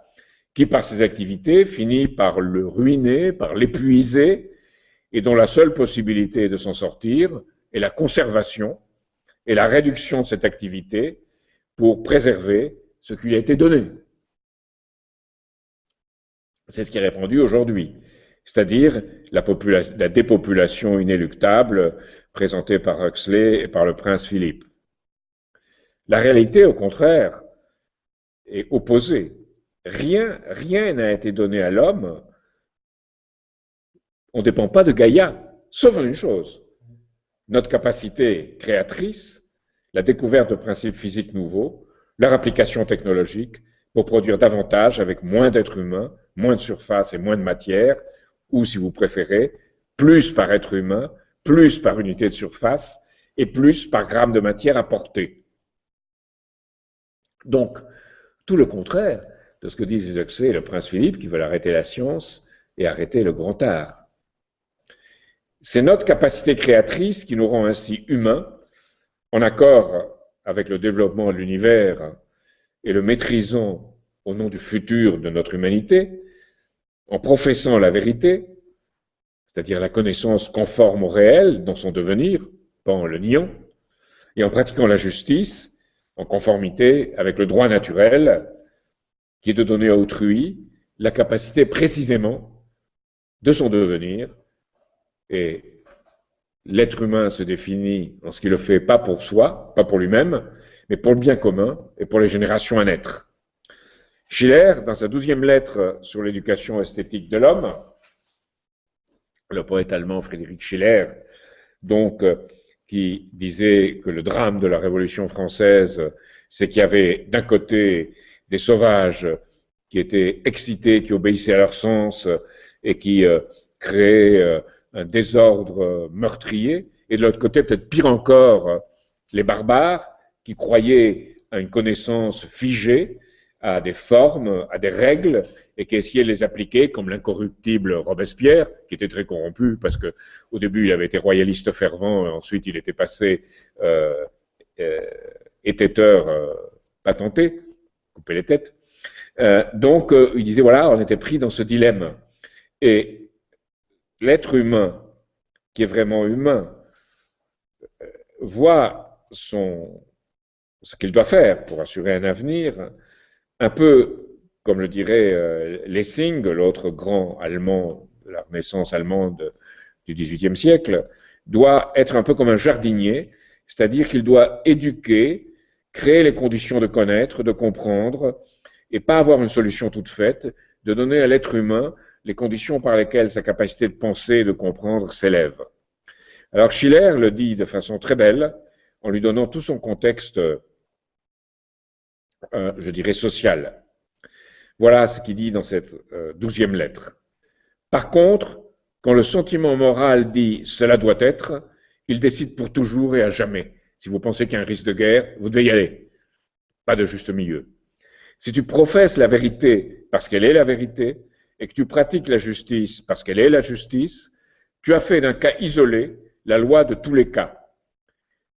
qui par ses activités finit par le ruiner, par l'épuiser, et dont la seule possibilité de s'en sortir est la conservation et la réduction de cette activité pour préserver ce qui lui a été donné. C'est ce qui est répandu aujourd'hui. c'est-à-dire la dépopulation inéluctable présentée par Huxley et par le prince Philippe. La réalité, au contraire, est opposée. Rien n'a été donné à l'homme. On ne dépend pas de Gaïa, sauf une chose, notre capacité créatrice, la découverte de principes physiques nouveaux, leur application technologique pour produire davantage avec moins d'êtres humains, moins de surface et moins de matière, ou si vous préférez, plus par être humain, plus par unité de surface et plus par gramme de matière apportée. Donc, tout le contraire de ce que disent Huxley et le prince Philippe qui veulent arrêter la science et arrêter le grand art. C'est notre capacité créatrice qui nous rend ainsi humains, en accord avec le développement de l'univers et le maîtrisant au nom du futur de notre humanité, en professant la vérité, c'est-à-dire la connaissance conforme au réel dans son devenir, pas en le niant, et en pratiquant la justice en conformité avec le droit naturel, qui est de donner à autrui la capacité précisément de son devenir. Et l'être humain se définit en ce qu'il le fait pas pour soi, pas pour lui-même, mais pour le bien commun et pour les générations à naître. Schiller, dans sa 12e lettre sur l'éducation esthétique de l'homme, le poète allemand Friedrich Schiller, donc, qui disait que le drame de la Révolution française, c'est qu'il y avait d'un côté des sauvages qui étaient excités, qui obéissaient à leur sens et qui créaient un désordre meurtrier, et de l'autre côté, peut-être pire encore, les barbares qui croyaient à une connaissance figée, à des formes, à des règles, et qui essayaient de les appliquer, comme l'incorruptible Robespierre, qui était très corrompu, parce que au début il avait été royaliste fervent, ensuite il était passé étêteur patenté, couper les têtes. Donc il disait, voilà, on était pris dans ce dilemme. Et l'être humain, qui est vraiment humain, voit ce qu'il doit faire pour assurer un avenir, un peu comme le dirait Lessing, l'autre grand allemand de la Renaissance allemande du XVIIIe siècle, doit être un peu comme un jardinier, c'est-à-dire qu'il doit éduquer, créer les conditions de connaître, de comprendre, et pas avoir une solution toute faite, de donner à l'être humain les conditions par lesquelles sa capacité de penser et de comprendre s'élève. Alors Schiller le dit de façon très belle, en lui donnant tout son contexte, je dirais, social. Voilà ce qu'il dit dans cette 12e lettre. Par contre, quand le sentiment moral dit « cela doit être », il décide pour toujours et à jamais. Si vous pensez qu'il y a un risque de guerre, vous devez y aller. Pas de juste milieu. Si tu professes la vérité parce qu'elle est la vérité, et que tu pratiques la justice parce qu'elle est la justice, tu as fait d'un cas isolé la loi de tous les cas.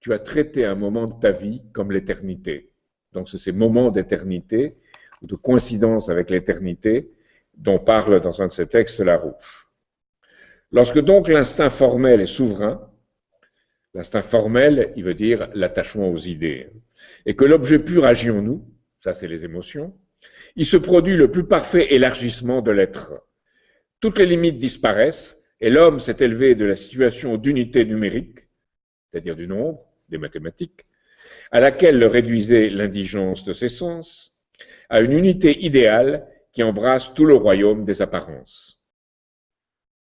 Tu as traité un moment de ta vie comme l'éternité. Donc c'est ces moments d'éternité, ou de coïncidence avec l'éternité, dont parle dans un de ses textes Larouche. Lorsque donc l'instinct formel est souverain, l'instinct formel, il veut dire l'attachement aux idées, et que l'objet pur agit en nous, ça c'est les émotions, il se produit le plus parfait élargissement de l'être. Toutes les limites disparaissent, et l'homme s'est élevé de la situation d'unité numérique, c'est-à-dire du nombre, des mathématiques, à laquelle le réduisait l'indigence de ses sens, à une unité idéale qui embrasse tout le royaume des apparences.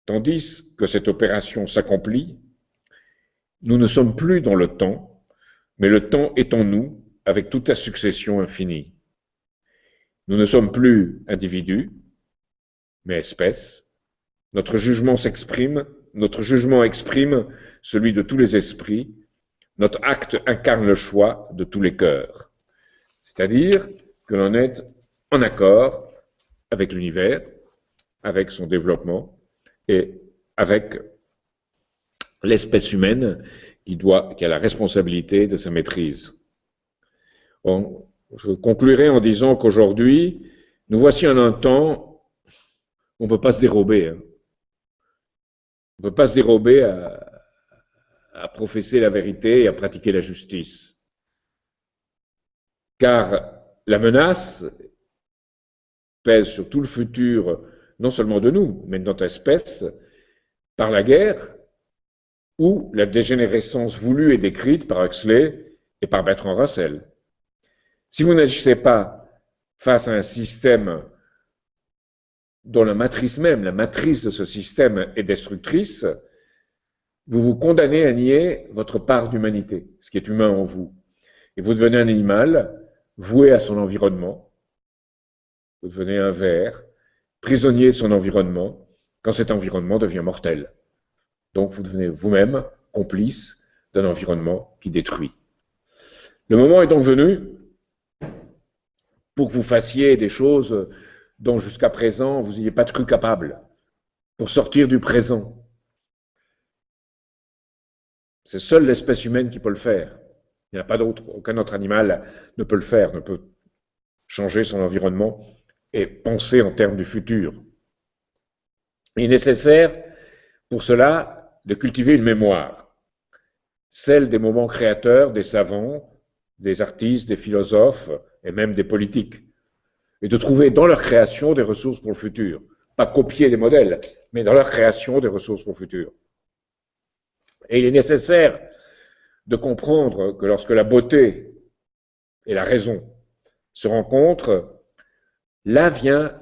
Tandis que cette opération s'accomplit, nous ne sommes plus dans le temps, mais le temps est en nous avec toute la succession infinie. Nous ne sommes plus individus, mais espèces. Notre jugement exprime celui de tous les esprits. Notre acte incarne le choix de tous les cœurs. C'est-à-dire que l'on est en accord avec l'univers, avec son développement et avec l'espèce humaine qui a la responsabilité de sa maîtrise. Bon, je conclurai en disant qu'aujourd'hui, nous voici en un temps où on ne peut pas se dérober. On ne peut pas se dérober à professer la vérité et à pratiquer la justice. Car la menace pèse sur tout le futur non seulement de nous, mais de notre espèce, par la guerre ou la dégénérescence voulue et décrite par Huxley et par Bertrand Russell. Si vous n'agissez pas face à un système dont la matrice même, la matrice de ce système est destructrice, vous vous condamnez à nier votre part d'humanité, ce qui est humain en vous. Et vous devenez un animal voué à son environnement. Vous devenez un ver, prisonnier de son environnement, quand cet environnement devient mortel. Donc vous devenez vous-même complice d'un environnement qui détruit. Le moment est donc venu pour que vous fassiez des choses dont jusqu'à présent vous n'ayez pas cru capable, pour sortir du présent. C'est seule l'espèce humaine qui peut le faire. Il n'y a pas d'autre, aucun autre animal ne peut le faire, ne peut changer son environnement et penser en termes du futur. Il est nécessaire pour cela de cultiver une mémoire, celle des moments créateurs des savants, des artistes, des philosophes et même des politiques, et de trouver dans leur création des ressources pour le futur. Pas copier des modèles, mais dans leur création des ressources pour le futur. Et il est nécessaire de comprendre que lorsque la beauté et la raison se rencontrent, là vient,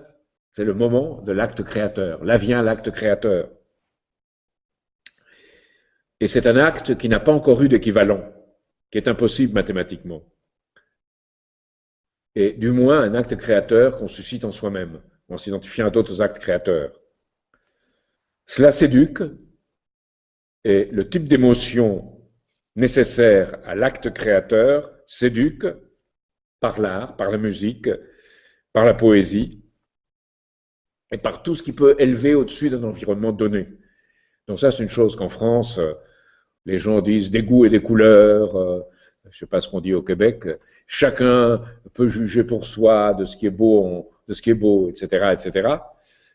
c'est le moment de l'acte créateur, là vient l'acte créateur. Et c'est un acte qui n'a pas encore eu d'équivalent, qui est impossible mathématiquement. Et du moins un acte créateur qu'on suscite en soi-même, en s'identifiant à d'autres actes créateurs. Cela s'éduque, et le type d'émotion nécessaire à l'acte créateur s'éduque par l'art, par la musique, par la poésie, et par tout ce qui peut élever au-dessus d'un environnement donné. Donc ça, c'est une chose qu'en France, les gens disent des goûts et des couleurs, je ne sais pas ce qu'on dit au Québec, chacun peut juger pour soi de ce qui est beau, etc., etc.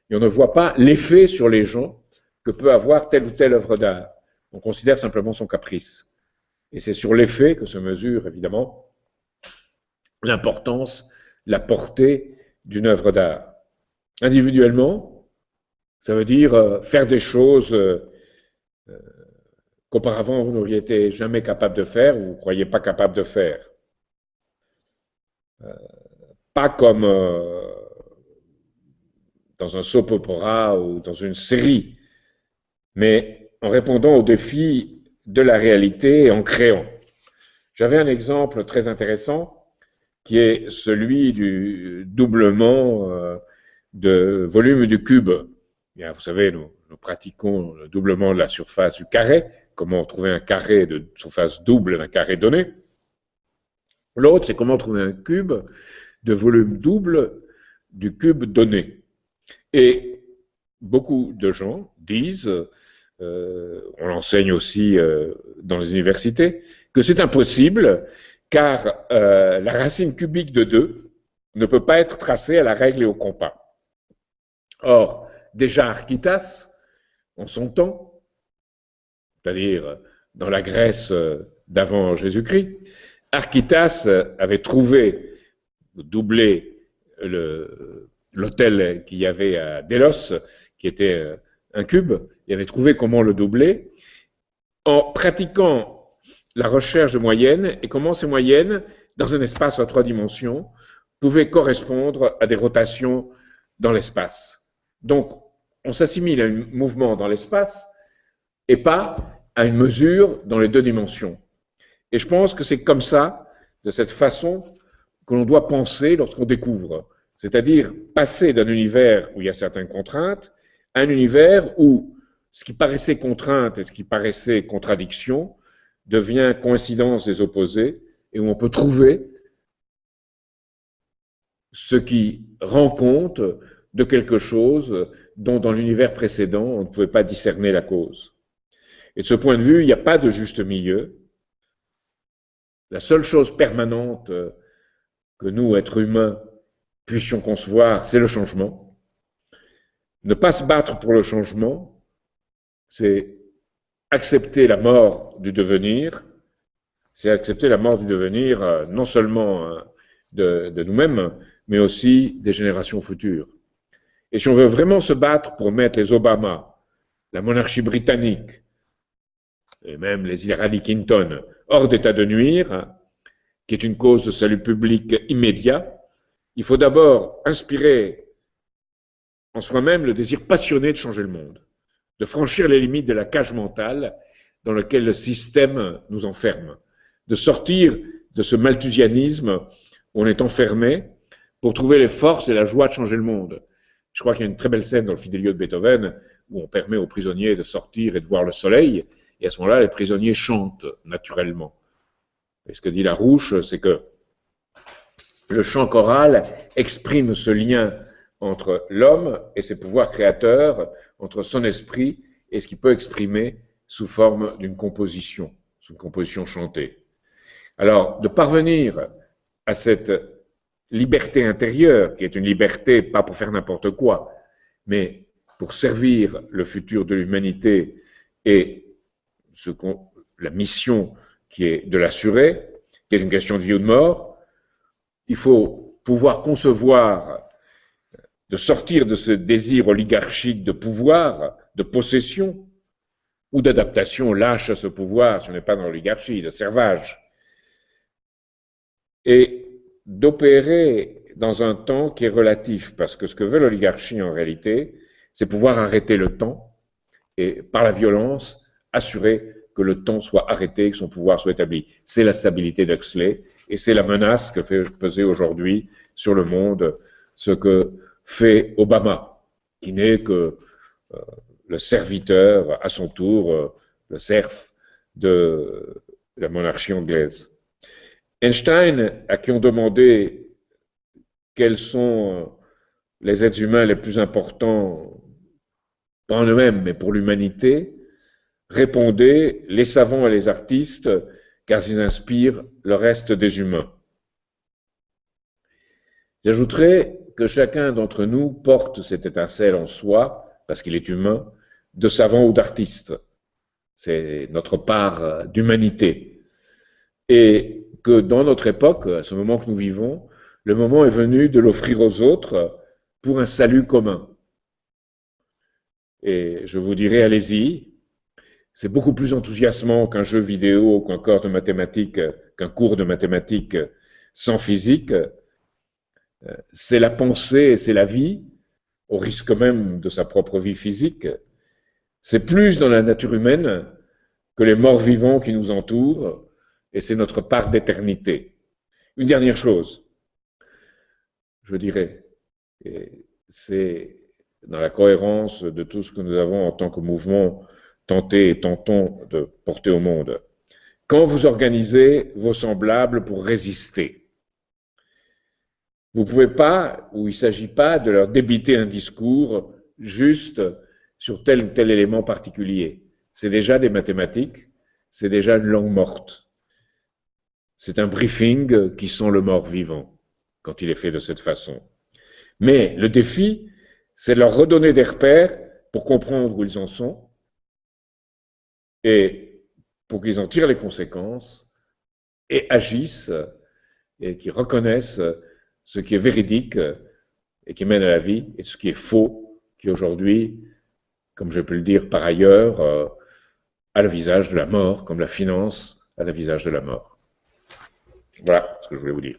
Et on ne voit pas l'effet sur les gens que peut avoir telle ou telle œuvre d'art. On considère simplement son caprice. Et c'est sur l'effet que se mesure, évidemment, l'importance, la portée d'une œuvre d'art. Individuellement, ça veut dire faire des choses qu'auparavant vous n'auriez été jamais capable de faire, ou vous ne croyez pas capable de faire. Pas comme dans un soap opera ou dans une série, mais en répondant aux défis de la réalité et en créant. J'avais un exemple très intéressant qui est celui du doublement de volume du cube. Bien, vous savez, nous pratiquons le doublement de la surface du carré, comment trouver un carré de surface double d'un carré donné. L'autre, c'est comment trouver un cube de volume double du cube donné. Et beaucoup de gens disent, on l'enseigne aussi dans les universités, que c'est impossible car la racine cubique de 2 ne peut pas être tracée à la règle et au compas. Or, déjà Archytas, en son temps, c'est-à-dire dans la Grèce d'avant Jésus-Christ, Archytas avait trouvé, doublé l'hôtel qu'il y avait à Délos, qui était un cube, il avait trouvé comment le doubler, en pratiquant la recherche de moyennes, et comment ces moyennes, dans un espace en 3 dimensions, pouvaient correspondre à des rotations dans l'espace. Donc, on s'assimile à un mouvement dans l'espace, et pas à une mesure dans les 2 dimensions. Et je pense que c'est comme ça, de cette façon, que l'on doit penser lorsqu'on découvre. C'est-à-dire passer d'un univers où il y a certaines contraintes, à un univers où ce qui paraissait contrainte et ce qui paraissait contradiction devient coïncidence des opposés, et où on peut trouver ce qui rend compte de quelque chose dont dans l'univers précédent on ne pouvait pas discerner la cause. Et de ce point de vue, il n'y a pas de juste milieu. La seule chose permanente que nous, êtres humains, puissions concevoir, c'est le changement. Ne pas se battre pour le changement, c'est accepter la mort du devenir, c'est accepter la mort du devenir non seulement de nous-mêmes, mais aussi des générations futures. Et si on veut vraiment se battre pour mettre les Obama, la monarchie britannique, et même les Hillary Clinton, hors d'état de nuire, qui est une cause de salut public immédiat, il faut d'abord inspirer en soi-même le désir passionné de changer le monde, de franchir les limites de la cage mentale dans laquelle le système nous enferme, de sortir de ce malthusianisme où on est enfermé pour trouver les forces et la joie de changer le monde. Je crois qu'il y a une très belle scène dans le Fidelio de Beethoven où on permet aux prisonniers de sortir et de voir le soleil, et à ce moment-là, les prisonniers chantent naturellement. Et ce que dit Larouche, c'est que le chant choral exprime ce lien entre l'homme et ses pouvoirs créateurs, entre son esprit et ce qu'il peut exprimer sous forme d'une composition, sous une composition chantée. Alors, de parvenir à cette liberté intérieure, qui est une liberté pas pour faire n'importe quoi, mais pour servir le futur de l'humanité et la mission qui est de l'assurer, qui est une question de vie ou de mort, il faut pouvoir concevoir de sortir de ce désir oligarchique de pouvoir, de possession, ou d'adaptation lâche à ce pouvoir, si on n'est pas dans l'oligarchie, de servage, et d'opérer dans un temps qui est relatif, parce que ce que veut l'oligarchie en réalité, c'est pouvoir arrêter le temps, et par la violence, assurer que le temps soit arrêté, que son pouvoir soit établi. C'est la stabilité d'Huxley, et c'est la menace que fait peser aujourd'hui sur le monde ce que fait Obama, qui n'est que le serviteur, à son tour, le serf de la monarchie anglaise. Einstein, à qui on demandait quels sont les êtres humains les plus importants, pas en eux-mêmes, mais pour l'humanité, répondait les savants et les artistes, car ils inspirent le reste des humains. J'ajouterai que chacun d'entre nous porte cette étincelle en soi, parce qu'il est humain, de savant ou d'artiste. C'est notre part d'humanité. Et que dans notre époque, à ce moment que nous vivons, le moment est venu de l'offrir aux autres pour un salut commun. Et je vous dirais, allez-y, c'est beaucoup plus enthousiasmant qu'un jeu vidéo, qu'un cours de mathématiques, sans physique. C'est la pensée et c'est la vie, au risque même de sa propre vie physique. C'est plus dans la nature humaine que les morts vivants qui nous entourent, et c'est notre part d'éternité. Une dernière chose, je dirais, et c'est dans la cohérence de tout ce que nous avons en tant que mouvement tenté et tentons de porter au monde. Quand vous organisez vos semblables pour résister, vous ne pouvez pas, ou il ne s'agit pas de leur débiter un discours juste sur tel ou tel élément particulier. C'est déjà des mathématiques, c'est déjà une langue morte. C'est un briefing qui sent le mort vivant quand il est fait de cette façon. Mais le défi, c'est de leur redonner des repères pour comprendre où ils en sont et pour qu'ils en tirent les conséquences et agissent et qu'ils reconnaissent ce qui est véridique et qui mène à la vie et ce qui est faux, qui aujourd'hui, comme je peux le dire par ailleurs, a le visage de la mort, comme la finance a le visage de la mort. Voilà ce que je voulais vous dire.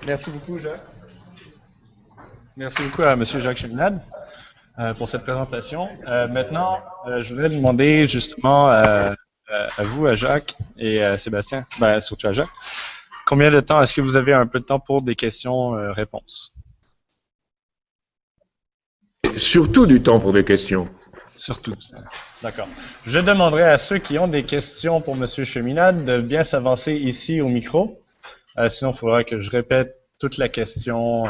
Merci beaucoup, Jacques. Merci beaucoup à M. Jacques Cheminade pour cette présentation. Maintenant, je voudrais demander justement à vous, à Jacques et à Sébastien, surtout à Jacques, combien de temps, est-ce que vous avez un peu de temps pour des questions-réponses? Surtout du temps pour des questions. Surtout. D'accord. Je demanderai à ceux qui ont des questions pour M. Cheminade de bien s'avancer ici au micro. Sinon, il faudra que je répète toute la question.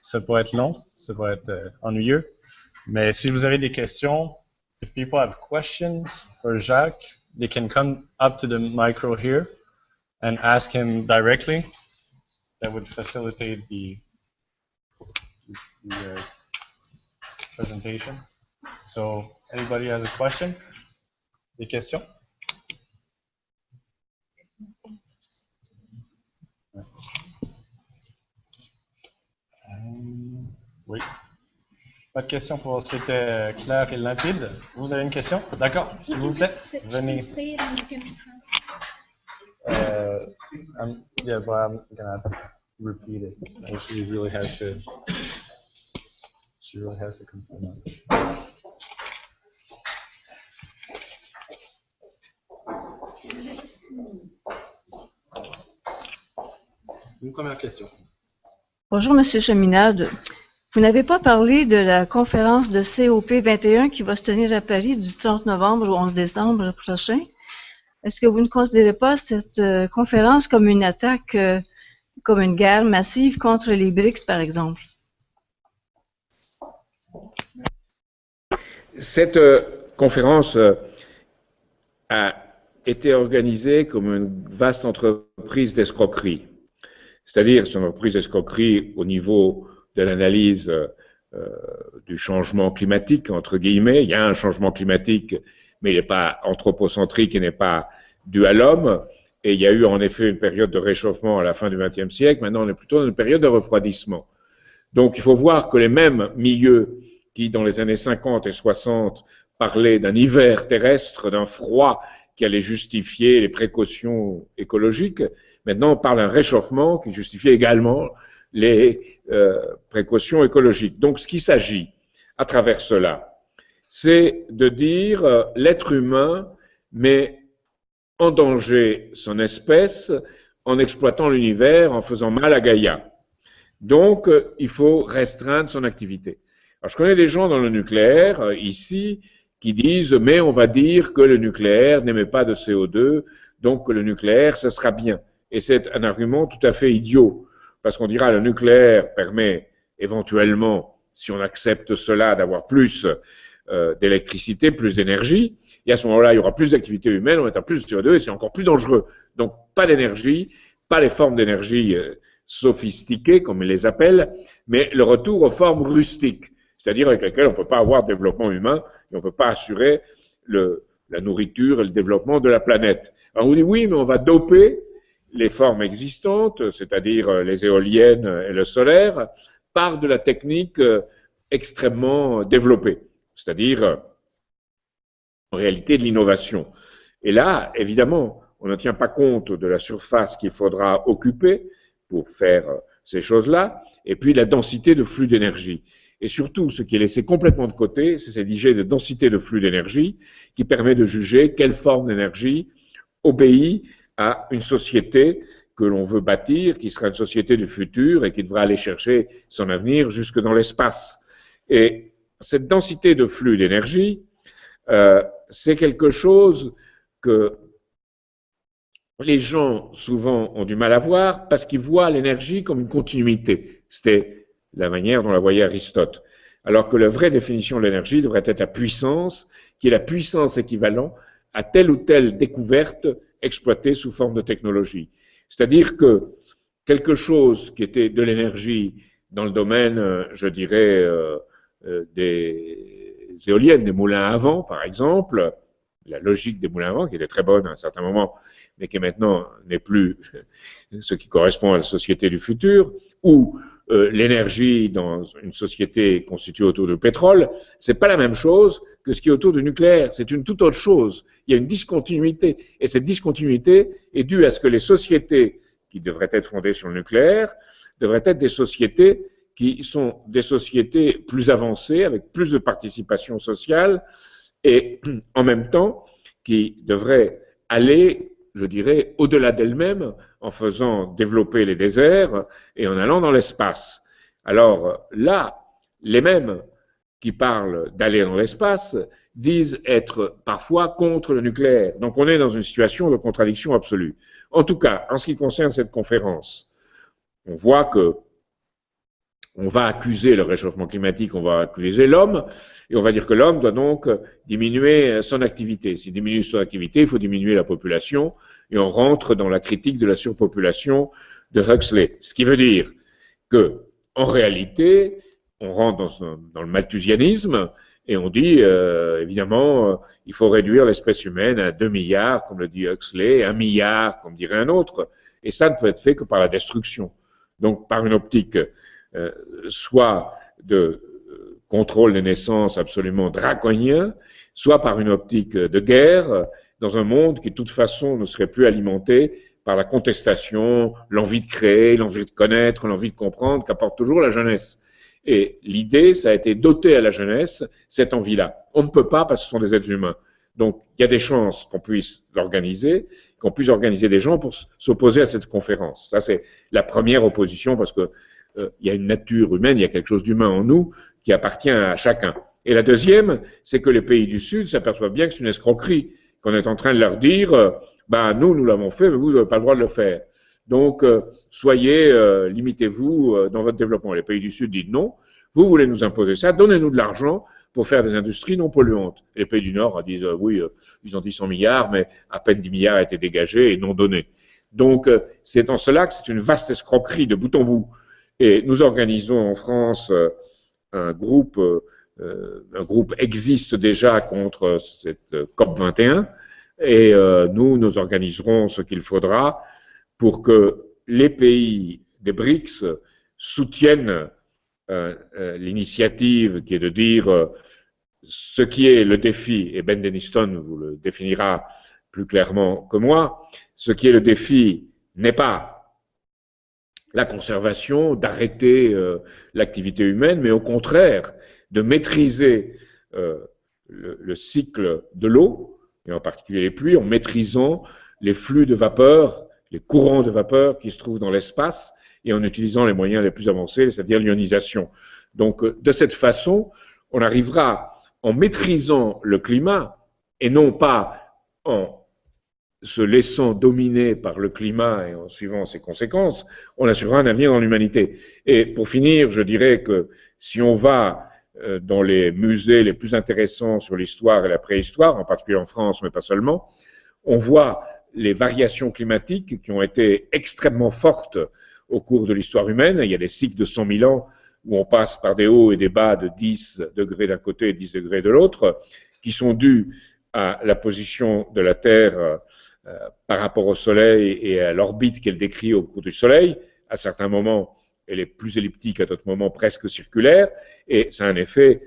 Ça pourrait être long, ça pourrait être ennuyeux. Mais si vous avez des questions, if people have questions for Jacques, they can come up to the micro here and ask him directly. That would facilitate the presentation. So, anybody has a question? Des questions? Oui. Pas de question pour... C'était clair et limpide. Vous avez une question? D'accord, s'il vous plaît. Venez. Yeah, but I'm gonna have to repeat it. She really has to confirm that. Une première question. Bonjour, Monsieur Cheminade. Vous n'avez pas parlé de la conférence de COP21 qui va se tenir à Paris du 30 novembre au 11 décembre prochain. Est-ce que vous ne considérez pas cette conférence comme une attaque, comme une guerre massive contre les BRICS, par exemple? Cette conférence a été organisée comme une vaste entreprise d'escroquerie. C'est-à-dire, c'est une entreprise d'escroquerie au niveau de l'analyse du changement climatique, entre guillemets. Il y a un changement climatique, mais il n'est pas anthropocentrique, il n'est pas dû à l'homme. Et il y a eu en effet une période de réchauffement à la fin du XXe siècle. Maintenant, on est plutôt dans une période de refroidissement. Donc, il faut voir que les mêmes milieux qui, dans les années 50 et 60, parlaient d'un hiver terrestre, d'un froid qui allait justifier les précautions écologiques, maintenant on parle d'un réchauffement qui justifie également les précautions écologiques. Donc ce qu'il s'agit à travers cela, c'est de dire l'être humain met en danger son espèce en exploitant l'univers, en faisant mal à Gaïa. Donc il faut restreindre son activité. Alors je connais des gens dans le nucléaire ici qui disent mais on va dire que le nucléaire n'émet pas de CO2, donc que le nucléaire ça sera bien. Et c'est un argument tout à fait idiot, parce qu'on dira le nucléaire permet éventuellement, si on accepte cela, d'avoir plus d'électricité, plus d'énergie, et à ce moment-là, il y aura plus d'activité humaine, on mettra plus de CO2 et c'est encore plus dangereux. Donc pas d'énergie, pas les formes d'énergie sophistiquées, comme ils les appellent, mais le retour aux formes rustiques, c'est-à-dire avec lesquelles on ne peut pas avoir de développement humain et on ne peut pas assurer la nourriture et le développement de la planète. Alors on dit oui, mais on va doper les formes existantes, c'est-à-dire les éoliennes et le solaire, par de la technique extrêmement développée, c'est-à-dire en réalité de l'innovation. Et là, évidemment, on ne tient pas compte de la surface qu'il faudra occuper pour faire ces choses-là, et puis la densité de flux d'énergie. Et surtout, ce qui est laissé complètement de côté, c'est cette idée de densité de flux d'énergie qui permet de juger quelle forme d'énergie obéit à une société que l'on veut bâtir, qui sera une société du futur et qui devra aller chercher son avenir jusque dans l'espace. Et cette densité de flux d'énergie, c'est quelque chose que les gens souvent ont du mal à voir parce qu'ils voient l'énergie comme une continuité. C'était la manière dont la voyait Aristote. Alors que la vraie définition de l'énergie devrait être la puissance, qui est la puissance équivalente à telle ou telle découverte exploitée sous forme de technologie. C'est-à-dire que quelque chose qui était de l'énergie dans le domaine, je dirais, des éoliennes, des moulins à vent, par exemple, la logique des moulins à vent, qui était très bonne à un certain moment, mais qui maintenant n'est plus ce qui correspond à la société du futur, ou l'énergie dans une société constituée autour du pétrole, c'est pas la même chose que ce qui est autour du nucléaire. C'est une toute autre chose. Il y a une discontinuité. Et cette discontinuité est due à ce que les sociétés qui devraient être fondées sur le nucléaire devraient être des sociétés qui sont des sociétés plus avancées, avec plus de participation sociale, et en même temps qui devraient aller, je dirais, au-delà d'elles-mêmes, en faisant développer les déserts et en allant dans l'espace. Alors là, les mêmes qui parlent d'aller dans l'espace disent être parfois contre le nucléaire. Donc on est dans une situation de contradiction absolue. En tout cas, en ce qui concerne cette conférence, on voit que on va accuser le réchauffement climatique, on va accuser l'homme, et on va dire que l'homme doit donc diminuer son activité. S'il diminue son activité, il faut diminuer la population, et on rentre dans la critique de la surpopulation de Huxley. Ce qui veut dire que, en réalité, on rentre dans le malthusianisme, et on dit, évidemment, il faut réduire l'espèce humaine à 2 milliards, comme le dit Huxley, 1 milliard, comme dirait un autre, et ça ne peut être fait que par la destruction. Donc, par une optique soit de contrôle des naissances absolument draconien, soit par une optique de guerre, dans un monde qui de toute façon ne serait plus alimenté par la contestation, l'envie de créer, l'envie de connaître, l'envie de comprendre qu'apporte toujours la jeunesse. Et l'idée, ça a été d'ôter à la jeunesse cette envie-là. On ne peut pas parce que ce sont des êtres humains. Donc, il y a des chances qu'on puisse l'organiser, qu'on puisse organiser des gens pour s'opposer à cette conférence. Ça, c'est la première opposition parce que il y a une nature humaine, il y a quelque chose d'humain en nous qui appartient à chacun. Et la deuxième, c'est que les pays du Sud s'aperçoivent bien que c'est une escroquerie, qu'on est en train de leur dire, nous l'avons fait, mais vous n'avez pas le droit de le faire. Donc, limitez-vous dans votre développement. Les pays du Sud disent non, vous voulez nous imposer ça, donnez-nous de l'argent pour faire des industries non polluantes. Et les pays du Nord disent oui, ils ont dit 100 milliards, mais à peine 10 milliards a été dégagés et non donnés. Donc, c'est en cela que c'est une vaste escroquerie de bout en bout. Et nous organisons en France un groupe existe déjà contre cette COP 21 et nous organiserons ce qu'il faudra pour que les pays des BRICS soutiennent l'initiative qui est de dire ce qui est le défi, et Ben Deniston vous le définira plus clairement que moi, ce qui est le défi n'est pas la conservation, d'arrêter l'activité humaine, mais au contraire, de maîtriser le cycle de l'eau, et en particulier les pluies, en maîtrisant les flux de vapeur, les courants de vapeur qui se trouvent dans l'espace, et en utilisant les moyens les plus avancés, c'est-à-dire l'ionisation. Donc, de cette façon, on arrivera, en maîtrisant le climat, et non pas en se laissant dominer par le climat et en suivant ses conséquences, on assurera un avenir dans l'humanité. Et pour finir, je dirais que si on va dans les musées les plus intéressants sur l'histoire et la préhistoire, en particulier en France, mais pas seulement, on voit les variations climatiques qui ont été extrêmement fortes au cours de l'histoire humaine. Il y a des cycles de 100 000 ans où on passe par des hauts et des bas de 10 degrés d'un côté et 10 degrés de l'autre, qui sont dus à la position de la Terre par rapport au Soleil et à l'orbite qu'elle décrit au cours du Soleil. À certains moments, elle est plus elliptique, à d'autres moments presque circulaire, et ça a un effet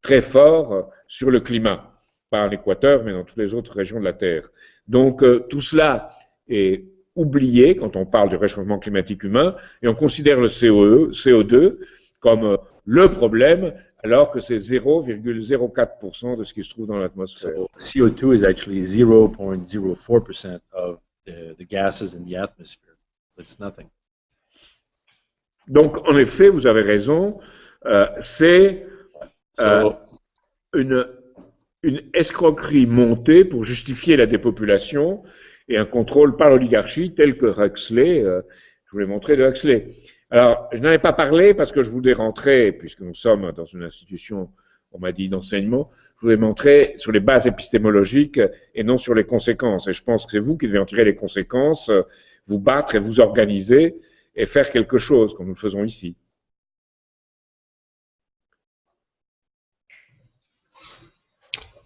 très fort sur le climat, pas à l'équateur, mais dans toutes les autres régions de la Terre. Donc tout cela est oublié quand on parle du réchauffement climatique humain, et on considère le CO2 comme le problème, alors que c'est 0,04% de ce qui se trouve dans l'atmosphère. So CO2 is actually 0.04% of the gases in the atmosphere. It's nothing. Donc, en effet, vous avez raison, c'est une escroquerie montée pour justifier la dépopulation et un contrôle par l'oligarchie tel que Huxley, je vous l'ai montré de Huxley. Alors, je n'en ai pas parlé parce que je voulais rentrer, puisque nous sommes dans une institution, on m'a dit, d'enseignement, je voulais montrer sur les bases épistémologiques et non sur les conséquences. Et je pense que c'est vous qui devez en tirer les conséquences, vous battre et vous organiser et faire quelque chose, comme nous le faisons ici.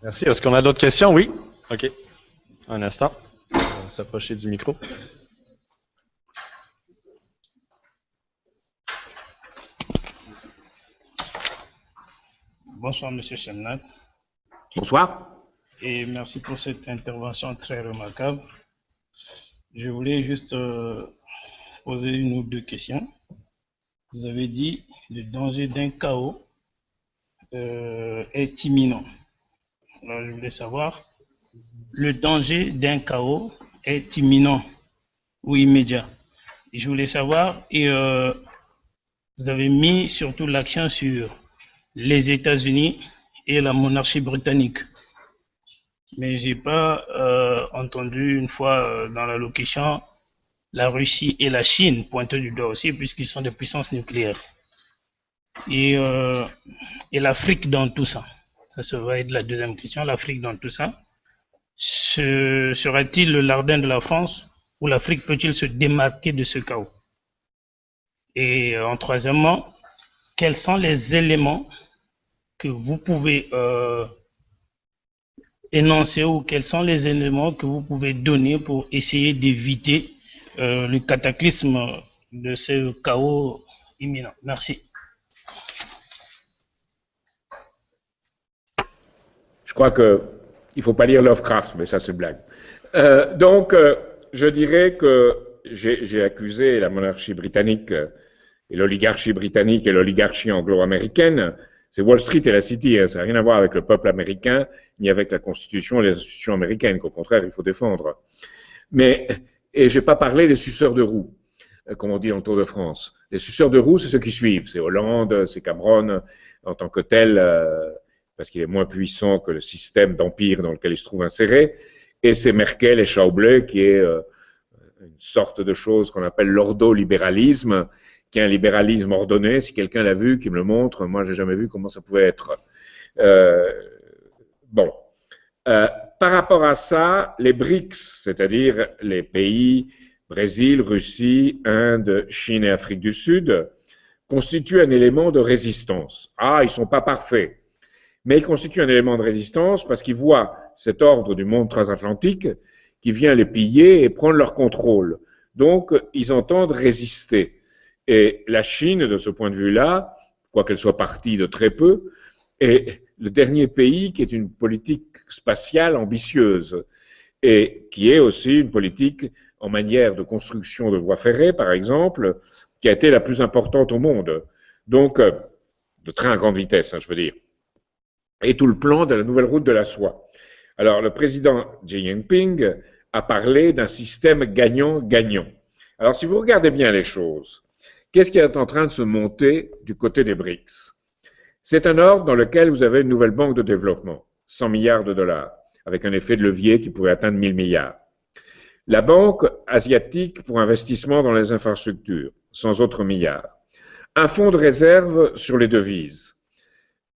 Merci. Est-ce qu'on a d'autres questions? Oui. OK. Un instant. On va s'approcher du micro. Bonsoir, Monsieur Chemnat. Bonsoir. Et merci pour cette intervention très remarquable. Je voulais juste poser une ou deux questions. Vous avez dit le danger d'un chaos est imminent. Alors, je voulais savoir, le danger d'un chaos est imminent ou immédiat. Et je voulais savoir, vous avez mis surtout l'accent sur les États-Unis et la monarchie britannique. Mais j'ai pas entendu une fois dans la locution la Russie et la Chine pointer du doigt aussi, puisqu'ils sont des puissances nucléaires. Et l'Afrique dans tout ça. Ça va être la deuxième question. L'Afrique dans tout ça. Sera-t-il le lardin de la France ou l'Afrique peut-il se démarquer de ce chaos? Et en troisièmement, quels sont les éléments que vous pouvez énoncer ou quels sont les éléments que vous pouvez donner pour essayer d'éviter le cataclysme de ce chaos imminent? Merci. Je crois qu'il ne faut pas lire Lovecraft, mais ça c'est blague. Je dirais que j'ai accusé la monarchie britannique et l'oligarchie britannique et l'oligarchie anglo-américaine. C'est Wall Street et la City, hein, ça n'a rien à voir avec le peuple américain, ni avec la Constitution et les institutions américaines, qu'au contraire, il faut défendre. Et je n'ai pas parlé des suceurs de roue, comme on dit dans le Tour de France. Les suceurs de roue, c'est ceux qui suivent. C'est Hollande, c'est Cameron, en tant que tel, parce qu'il est moins puissant que le système d'empire dans lequel il se trouve inséré. Et c'est Merkel et Schäuble, qui est une sorte de chose qu'on appelle l'ordolibéralisme, qui est un libéralisme ordonné. Si quelqu'un l'a vu, qu'il me le montre. Moi, j'ai jamais vu comment ça pouvait être. Par rapport à ça, les BRICS, c'est-à-dire les pays Brésil, Russie, Inde, Chine et Afrique du Sud, constituent un élément de résistance. Ah, ils sont pas parfaits, mais ils constituent un élément de résistance parce qu'ils voient cet ordre du monde transatlantique qui vient les piller et prendre leur contrôle. Donc, ils entendent résister. Et la Chine, de ce point de vue-là, quoiqu'elle soit partie de très peu, est le dernier pays qui est une politique spatiale ambitieuse et qui est aussi une politique en manière de construction de voies ferrées, par exemple, qui a été la plus importante au monde. Donc, de train à grande vitesse, hein, je veux dire. Et tout le plan de la nouvelle route de la soie. Alors, le président Xi Jinping a parlé d'un système gagnant-gagnant. Alors, si vous regardez bien les choses, qu'est-ce qui est en train de se monter du côté des BRICS? C'est un ordre dans lequel vous avez une nouvelle banque de développement, 100 milliards de dollars, avec un effet de levier qui pourrait atteindre 1000 milliards. La banque asiatique pour investissement dans les infrastructures, 100 autres milliards. Un fonds de réserve sur les devises.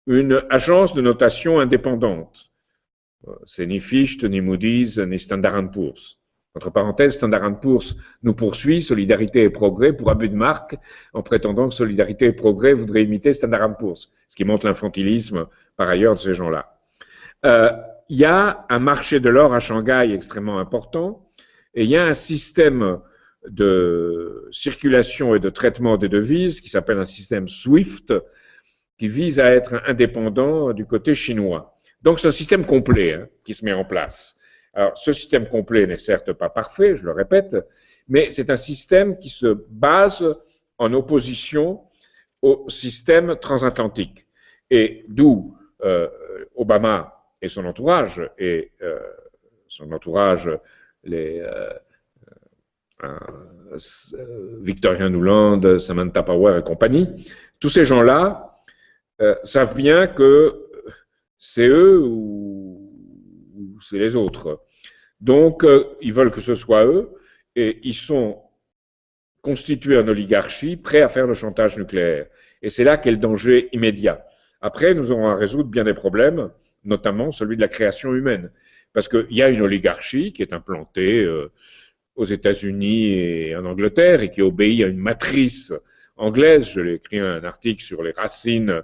Une agence de notation indépendante. C'est ni Fitch, ni Moody's, ni Standard & Poor's. Entre parenthèses, Standard & Poor's nous poursuit, Solidarité et Progrès, pour abus de marque, en prétendant que Solidarité et Progrès voudraient imiter Standard & Poor's, ce qui montre l'infantilisme, par ailleurs, de ces gens-là. Il y a un marché de l'or à Shanghai extrêmement important, et il y a un système de circulation et de traitement des devises qui s'appelle un système SWIFT, qui vise à être indépendant du côté chinois. Donc c'est un système complet hein, qui se met en place. Alors ce système complet n'est certes pas parfait, je le répète, mais c'est un système qui se base en opposition au système transatlantique. Et d'où Obama et son entourage, Victoria Nuland, Samantha Power et compagnie, tous ces gens-là savent bien que c'est eux ou c'est les autres. Donc, ils veulent que ce soit eux et ils sont constitués en oligarchie, prêts à faire le chantage nucléaire. Et c'est là qu'est le danger immédiat. Après, nous aurons à résoudre bien des problèmes, notamment celui de la création humaine. Parce qu'il y a une oligarchie qui est implantée aux États-Unis et en Angleterre et qui obéit à une matrice anglaise. Je l'ai écrit un article sur les racines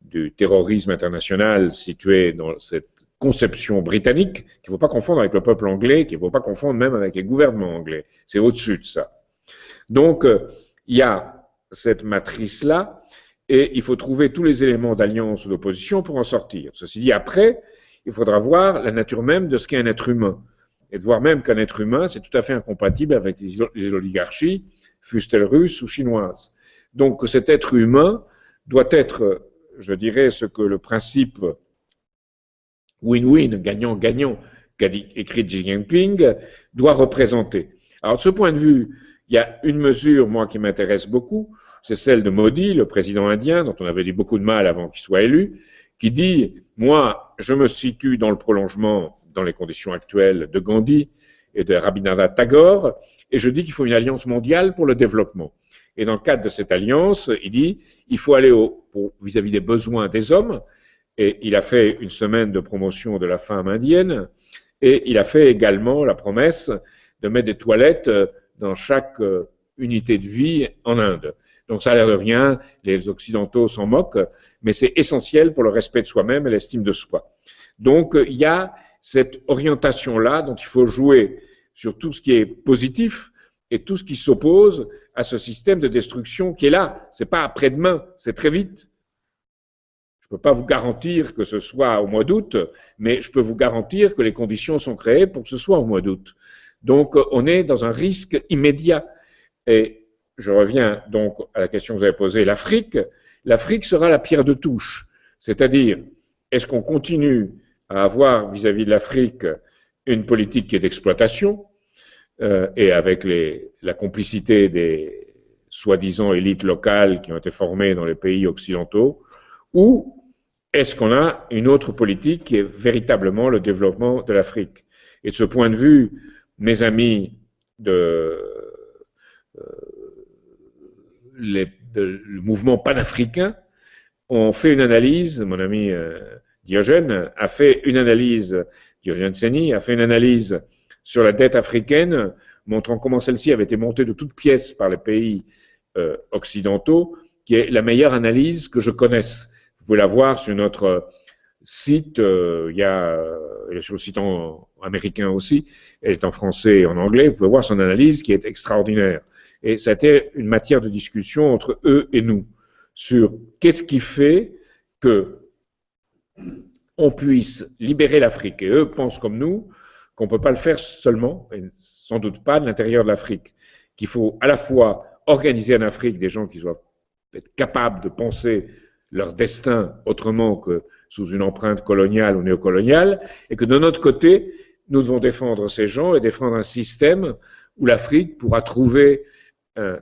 du terrorisme international situé dans cette conception britannique, qu'il ne faut pas confondre avec le peuple anglais, qu'il ne faut pas confondre même avec les gouvernements anglais. C'est au-dessus de ça. Donc, il y a cette matrice-là, et il faut trouver tous les éléments d'alliance ou d'opposition pour en sortir. Ceci dit, après, il faudra voir la nature même de ce qu'est un être humain. Et de voir même qu'un être humain, c'est tout à fait incompatible avec les oligarchies, fussent-elles russes ou chinoises. Donc, cet être humain doit être, je dirais, ce que le principe win-win, gagnant-gagnant, qu'a écrit Xi Jinping, doit représenter. Alors, de ce point de vue, il y a une mesure, moi, qui m'intéresse beaucoup, c'est celle de Modi, le président indien, dont on avait dit beaucoup de mal avant qu'il soit élu, qui dit, moi, je me situe dans le prolongement, dans les conditions actuelles, de Gandhi et de Rabindranath Tagore, et je dis qu'il faut une alliance mondiale pour le développement. Et dans le cadre de cette alliance, il dit, il faut aller vis-à-vis des besoins des hommes, et il a fait une semaine de promotion de la femme indienne, et il a fait également la promesse de mettre des toilettes dans chaque unité de vie en Inde. Donc ça a l'air de rien, les Occidentaux s'en moquent, mais c'est essentiel pour le respect de soi-même et l'estime de soi. Donc il y a cette orientation-là dont il faut jouer sur tout ce qui est positif et tout ce qui s'oppose à ce système de destruction qui est là. C'est pas après-demain, c'est très vite. Je ne peux pas vous garantir que ce soit au mois d'août, mais je peux vous garantir que les conditions sont créées pour que ce soit au mois d'août. Donc, on est dans un risque immédiat. Et je reviens donc à la question que vous avez posée, l'Afrique. L'Afrique sera la pierre de touche. C'est-à-dire, est-ce qu'on continue à avoir vis-à-vis de l'Afrique une politique qui est d'exploitation, et avec la complicité des soi-disant élites locales qui ont été formées dans les pays occidentaux, ou est-ce qu'on a une autre politique qui est véritablement le développement de l'Afrique? Et de ce point de vue, mes amis le mouvement panafricain ont fait une analyse, mon ami Diogène a fait une analyse, Diogène Seni a fait une analyse sur la dette africaine, montrant comment celle-ci avait été montée de toutes pièces par les pays occidentaux, qui est la meilleure analyse que je connaisse. Vous pouvez la voir sur notre site, elle est sur le site américain aussi, elle est en français et en anglais, vous pouvez voir son analyse qui est extraordinaire. Et c'était une matière de discussion entre eux et nous, sur qu'est-ce qui fait que on puisse libérer l'Afrique. Et eux pensent comme nous qu'on ne peut pas le faire seulement, et sans doute pas de l'intérieur de l'Afrique, qu'il faut à la fois organiser en Afrique des gens qui doivent être capables de penser leur destin autrement que sous une empreinte coloniale ou néocoloniale, et que de notre côté, nous devons défendre ces gens et défendre un système où l'Afrique pourra trouver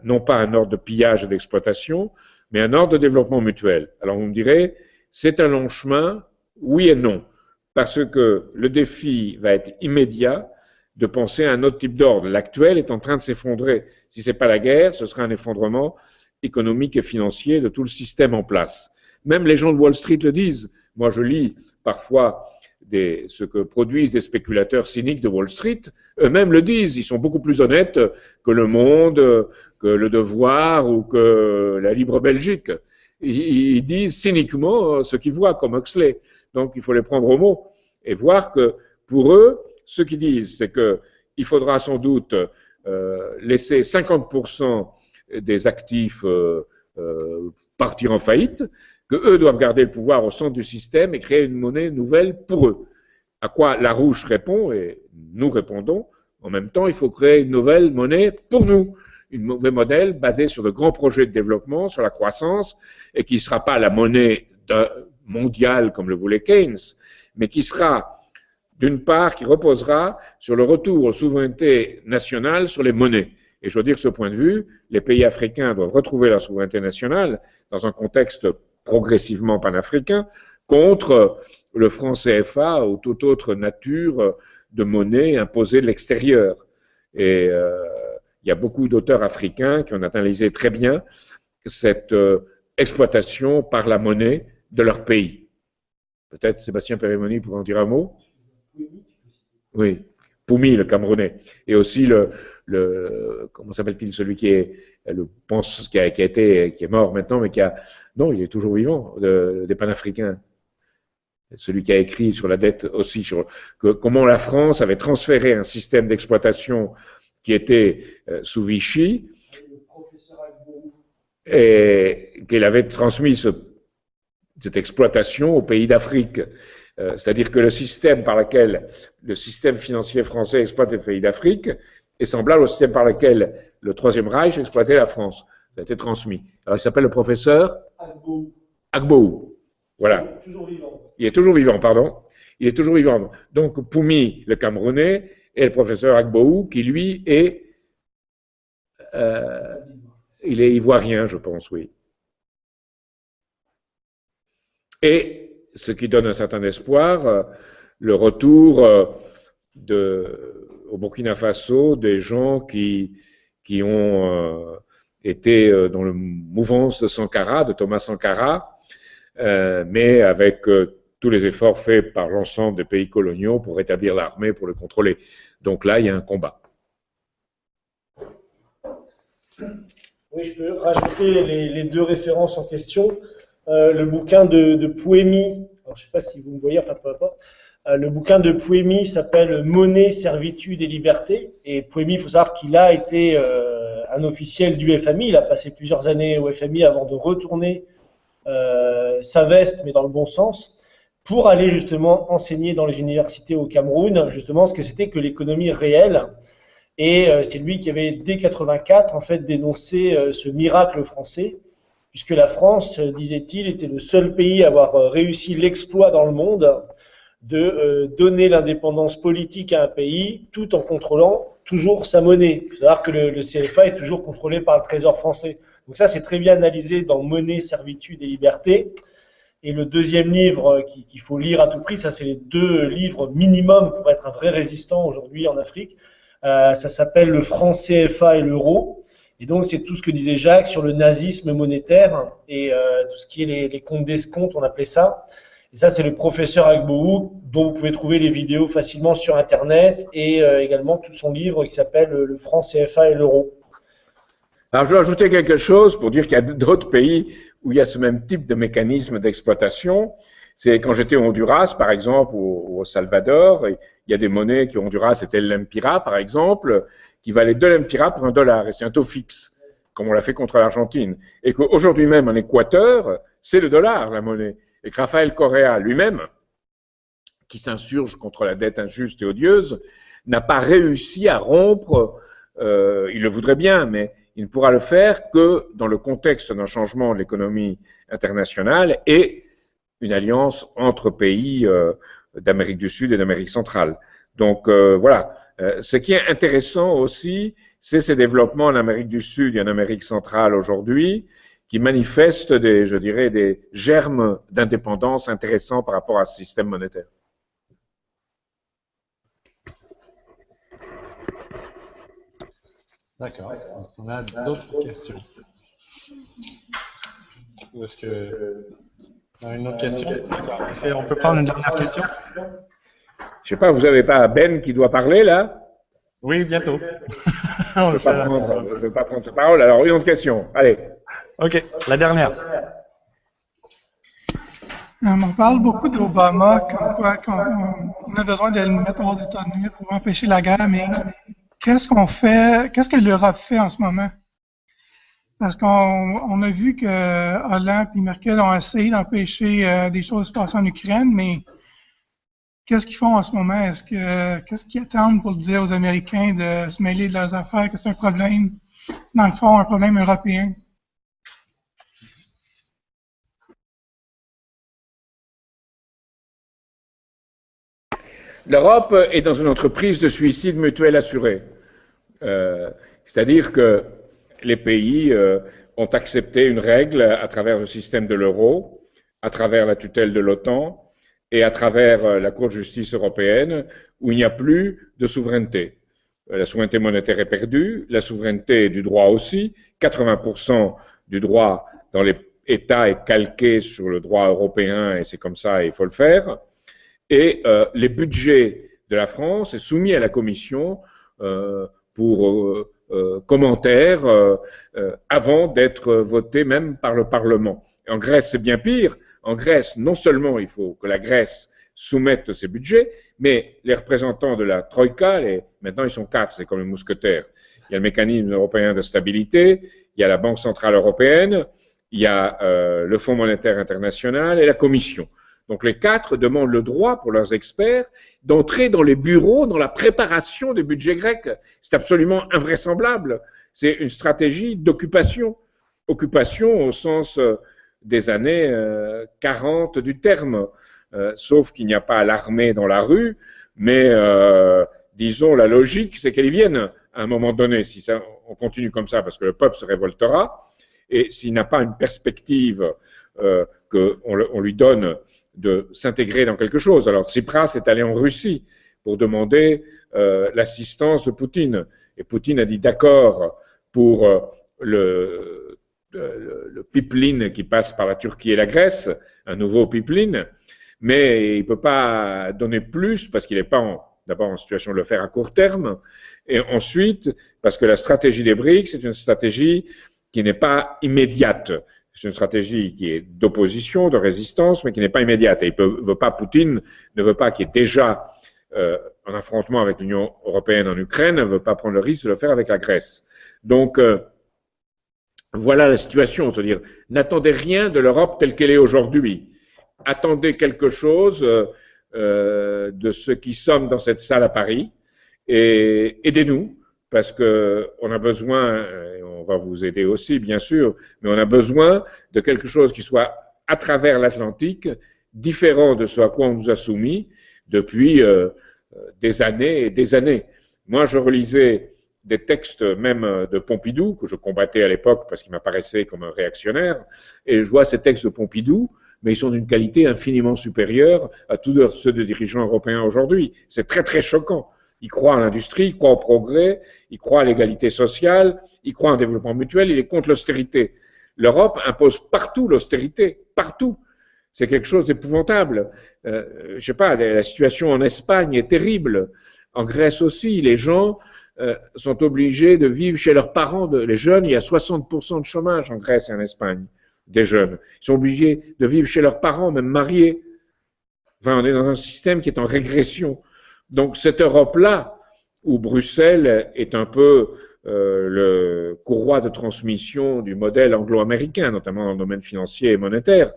non pas un ordre de pillage et d'exploitation, mais un ordre de développement mutuel. Alors vous me direz, c'est un long chemin, oui et non, parce que le défi va être immédiat de penser à un autre type d'ordre. L'actuel est en train de s'effondrer. Si ce n'est pas la guerre, ce sera un effondrement économique et financier de tout le système en place. Même les gens de Wall Street le disent. Moi, je lis parfois ce que produisent des spéculateurs cyniques de Wall Street. Eux-mêmes le disent. Ils sont beaucoup plus honnêtes que Le Monde, que Le Devoir ou que la Libre Belgique. Ils disent cyniquement ce qu'ils voient, comme Huxley. Donc, il faut les prendre au mot et voir que, pour eux, ce qu'ils disent, c'est qu'il faudra sans doute laisser 50% des actifs partir en faillite, que eux doivent garder le pouvoir au centre du système et créer une monnaie nouvelle pour eux. À quoi Larouche répond, et nous répondons, en même temps, il faut créer une nouvelle monnaie pour nous. Une nouvelle modèle basée sur de grands projets de développement, sur la croissance, et qui ne sera pas la monnaie mondiale comme le voulait Keynes, mais qui sera, d'une part, qui reposera sur le retour aux souverainetés nationales sur les monnaies. Et je dois dire que, ce point de vue, les pays africains doivent retrouver leur souveraineté nationale dans un contexte progressivement panafricain contre le franc CFA ou toute autre nature de monnaie imposée de l'extérieur. Et il y a beaucoup d'auteurs africains qui ont analysé très bien cette exploitation par la monnaie de leur pays. Peut-être Sébastien Périmoni pourrait en dire un mot? Oui, Poumi, le Camerounais. Et aussi comment s'appelle-t-il, celui qui est qui est mort maintenant, mais non, il est toujours vivant, des panafricains. Celui qui a écrit sur la dette aussi, sur comment la France avait transféré un système d'exploitation qui était sous Vichy, et qu'elle avait transmis cette exploitation aux pays d'Afrique. C'est-à-dire que le système par lequel le système financier français exploite les pays d'Afrique est semblable au système par lequel le Troisième Reich exploitait la France. Ça a été transmis. Alors il s'appelle le professeur Agboou. Voilà. Il est toujours vivant. Il est toujours vivant, pardon. Il est toujours vivant. Donc Poumi, le Camerounais, et le professeur Agboou, qui lui est il est ivoirien, je pense, oui. Et ce qui donne un certain espoir, le retour au Burkina Faso des gens qui ont été dans le mouvance de Sankara, de Thomas Sankara, mais avec tous les efforts faits par l'ensemble des pays coloniaux pour rétablir l'armée, pour le contrôler. Donc là, il y a un combat. Oui, je peux rajouter les deux références en question. Le bouquin de Pouemi, alors je ne sais pas si vous me voyez, enfin peu importe. Le bouquin de Pouemi s'appelle Monnaie, servitude et liberté. Et Pouemi, il faut savoir qu'il a été un officiel du FMI. Il a passé plusieurs années au FMI avant de retourner sa veste, mais dans le bon sens, pour aller justement enseigner dans les universités au Cameroun, justement ce que c'était que l'économie réelle. Et c'est lui qui avait, dès 84, en fait, dénoncé ce miracle français, puisque la France, disait-il, était le seul pays à avoir réussi l'exploit dans le monde de donner l'indépendance politique à un pays tout en contrôlant toujours sa monnaie. Il faut savoir que le CFA est toujours contrôlé par le Trésor français. Donc ça, c'est très bien analysé dans Monnaie, servitude et liberté. Et le deuxième livre qu'il faut lire à tout prix, ça c'est les 2 livres minimum pour être un vrai résistant aujourd'hui en Afrique. Ça s'appelle Le franc CFA et l'euro. Et donc c'est tout ce que disait Jacques sur le nazisme monétaire et tout ce qui est les comptes d'escompte, on appelait ça. Et ça c'est le professeur Agbohou, dont vous pouvez trouver les vidéos facilement sur Internet et également tout son livre qui s'appelle Le franc CFA et l'euro. Alors, je dois ajouter quelque chose pour dire qu'il y a d'autres pays où il y a ce même type de mécanisme d'exploitation. C'est quand j'étais au Honduras, par exemple, ou au Salvador, il y a des monnaies qui au Honduras, c'était l'Empira, par exemple, qui valaient 2 Lempiras pour $1. Et c'est un taux fixe, comme on l'a fait contre l'Argentine. Et qu'aujourd'hui même, en Équateur, c'est le dollar, la monnaie. Et que Rafael Correa lui-même, qui s'insurge contre la dette injuste et odieuse, n'a pas réussi à rompre, il le voudrait bien, mais il ne pourra le faire que dans le contexte d'un changement de l'économie internationale et une alliance entre pays d'Amérique du Sud et d'Amérique centrale. Donc voilà. Ce qui est intéressant aussi, c'est ces développements en Amérique du Sud et en Amérique centrale aujourd'hui qui manifestent je dirais, des germes d'indépendance intéressants par rapport à ce système monétaire. D'accord. Est-ce qu'on a d'autres questions? Ou est-ce que... On a une autre question? D'accord. Est-ce qu'on peut prendre une dernière question? Je sais pas, vous n'avez pas Ben qui doit parler là? Oui, bientôt. Je ne veux pas prendre la parole, alors une autre question. Allez. OK, la dernière. On parle beaucoup d'Obama, comme quoi on a besoin de le mettre hors d'état de nuire pour empêcher la guerre, mais qu'est-ce qu'on fait, qu'est-ce que l'Europe fait en ce moment? Parce qu'on a vu que Hollande et Merkel ont essayé d'empêcher des choses de se passer en Ukraine, mais qu'est-ce qu'ils font en ce moment? Qu'est-ce qu'ils attendent pour dire aux Américains de se mêler de leurs affaires, que c'est un problème, dans le fond, un problème européen? L'Europe est dans une entreprise de suicide mutuel assuré. C'est-à-dire que les pays ont accepté une règle à travers le système de l'euro, à travers la tutelle de l'OTAN et à travers la Cour de justice européenne, où il n'y a plus de souveraineté. La souveraineté monétaire est perdue, la souveraineté du droit aussi. 80% du droit dans les États est calqué sur le droit européen et c'est comme ça, il faut le faire. Et les budgets de la France est soumis à la Commission pour commentaires avant d'être voté même par le Parlement. Et en Grèce, c'est bien pire. En Grèce, non seulement il faut que la Grèce soumette ses budgets, mais les représentants de la Troïka, maintenant ils sont 4, c'est comme les mousquetaires. Il y a le mécanisme européen de stabilité, il y a la Banque centrale européenne, il y a le Fonds monétaire international et la Commission. Donc les 4 demandent le droit pour leurs experts d'entrer dans les bureaux, dans la préparation des budgets grecs. C'est absolument invraisemblable. C'est une stratégie d'occupation. Occupation au sens des années 40 du terme. Sauf qu'il n'y a pas l'armée dans la rue, mais disons la logique, c'est qu'elle vienne à un moment donné. Si ça, on continue comme ça, parce que le peuple se révoltera, et s'il n'a pas une perspective qu'on lui donne de s'intégrer dans quelque chose. Alors Tsipras est allé en Russie pour demander l'assistance de Poutine. Et Poutine a dit d'accord pour le pipeline qui passe par la Turquie et la Grèce, un nouveau pipeline, mais il ne peut pas donner plus parce qu'il n'est pas d'abord en situation de le faire à court terme, et ensuite parce que la stratégie des BRICS c'est une stratégie qui n'est pas immédiate. C'est une stratégie qui est d'opposition, de résistance, mais qui n'est pas immédiate. Et Poutine ne veut pas qu'il y ait déjà un affrontement avec l'Union européenne en Ukraine, ne veut pas prendre le risque de le faire avec la Grèce. Donc, Voilà la situation, c'est-à-dire, n'attendez rien de l'Europe telle qu'elle est aujourd'hui. Attendez quelque chose de ceux qui sommes dans cette salle à Paris et aidez-nous, parce qu'on a besoin, et on va vous aider aussi, bien sûr, mais on a besoin de quelque chose qui soit à travers l'Atlantique, différent de ce à quoi on nous a soumis depuis des années et des années. Moi, je relisais des textes même de Pompidou, que je combattais à l'époque parce qu'il m'apparaissait comme un réactionnaire, et je vois ces textes de Pompidou, mais ils sont d'une qualité infiniment supérieure à tous ceux de dirigeants européens aujourd'hui. C'est très très choquant. Il croit à l'industrie, il croit au progrès, il croit à l'égalité sociale, il croit en développement mutuel, il est contre l'austérité. L'Europe impose partout l'austérité, partout. C'est quelque chose d'épouvantable. Je sais pas, la situation en Espagne est terrible. En Grèce aussi, les gens sont obligés de vivre chez leurs parents. Les jeunes, il y a 60% de chômage en Grèce et en Espagne, des jeunes. Ils sont obligés de vivre chez leurs parents, même mariés. Enfin, on est dans un système qui est en régression. Donc cette Europe-là, où Bruxelles est un peu le courroie de transmission du modèle anglo-américain, notamment dans le domaine financier et monétaire,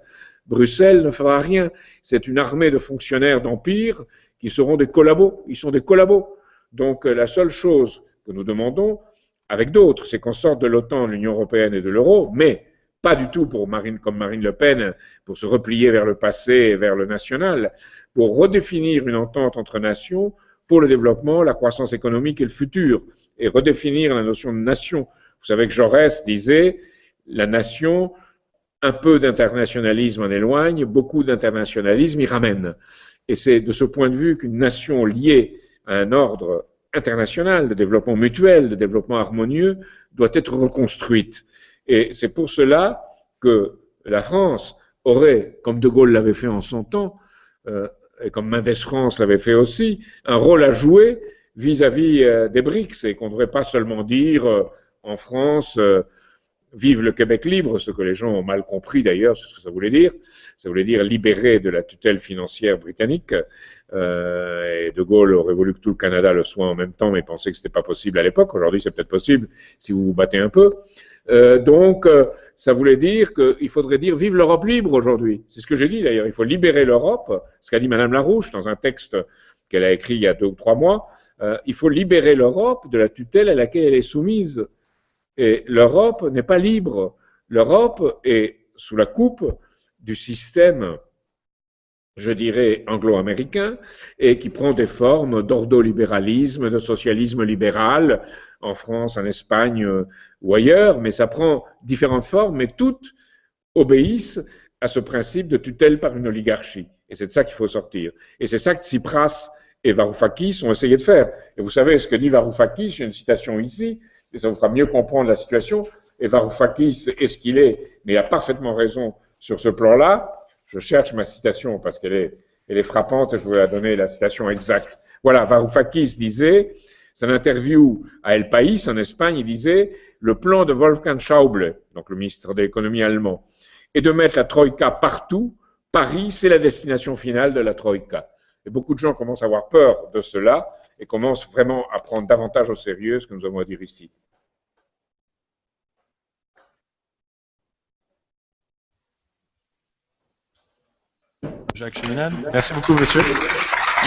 Bruxelles ne fera rien. C'est une armée de fonctionnaires d'empire qui seront des collabos. Ils sont des collabos. Donc la seule chose que nous demandons, avec d'autres, c'est qu'on sorte de l'OTAN, de l'Union européenne et de l'euro, mais pas du tout pour comme Marine Le Pen, pour se replier vers le passé et vers le national, pour redéfinir une entente entre nations pour le développement, la croissance économique et le futur, et redéfinir la notion de nation. Vous savez que Jaurès disait, la nation, un peu d'internationalisme en éloigne, beaucoup d'internationalisme y ramène. Et c'est de ce point de vue qu'une nation liée à un ordre international de développement mutuel, de développement harmonieux, doit être reconstruite. Et c'est pour cela que la France aurait, comme De Gaulle l'avait fait en son temps, et comme Mendès France l'avait fait aussi, un rôle à jouer vis-à-vis des BRICS, et qu'on ne devrait pas seulement dire en France vive le Québec libre, ce que les gens ont mal compris d'ailleurs, c'est ce que ça voulait dire. Ça voulait dire libéré de la tutelle financière britannique. Et De Gaulle aurait voulu que tout le Canada le soit en même temps, mais pensait que c'était pas possible à l'époque. Aujourd'hui, c'est peut-être possible si vous vous battez un peu. Donc, ça voulait dire qu'il faudrait dire vive l'Europe libre aujourd'hui. C'est ce que j'ai dit d'ailleurs. Il faut libérer l'Europe, ce qu'a dit Madame Larouche dans un texte qu'elle a écrit il y a 2 ou 3 mois. Il faut libérer l'Europe de la tutelle à laquelle elle est soumise. Et l'Europe n'est pas libre. L'Europe est sous la coupe du système, je dirais, anglo-américain, et qui prend des formes d'ordolibéralisme, de socialisme libéral, en France, en Espagne ou ailleurs, mais ça prend différentes formes, mais toutes obéissent à ce principe de tutelle par une oligarchie. Et c'est de ça qu'il faut sortir. Et c'est ça que Tsipras et Varoufakis ont essayé de faire. Et vous savez ce que dit Varoufakis, j'ai une citation ici, et ça vous fera mieux comprendre la situation. Et Varoufakis est ce qu'il est, mais il a parfaitement raison sur ce plan-là. Je cherche ma citation parce qu'elle est frappante et je voulais la donner la citation exacte. Voilà, Varoufakis disait, c'est une interview à El País en Espagne, il disait, le plan de Wolfgang Schäuble, donc le ministre de l'économie allemand, est de mettre la Troïka partout. Paris, c'est la destination finale de la Troïka. Et beaucoup de gens commencent à avoir peur de cela et commencent vraiment à prendre davantage au sérieux ce que nous avons à dire ici. Jacques Cheminade. Merci beaucoup, monsieur.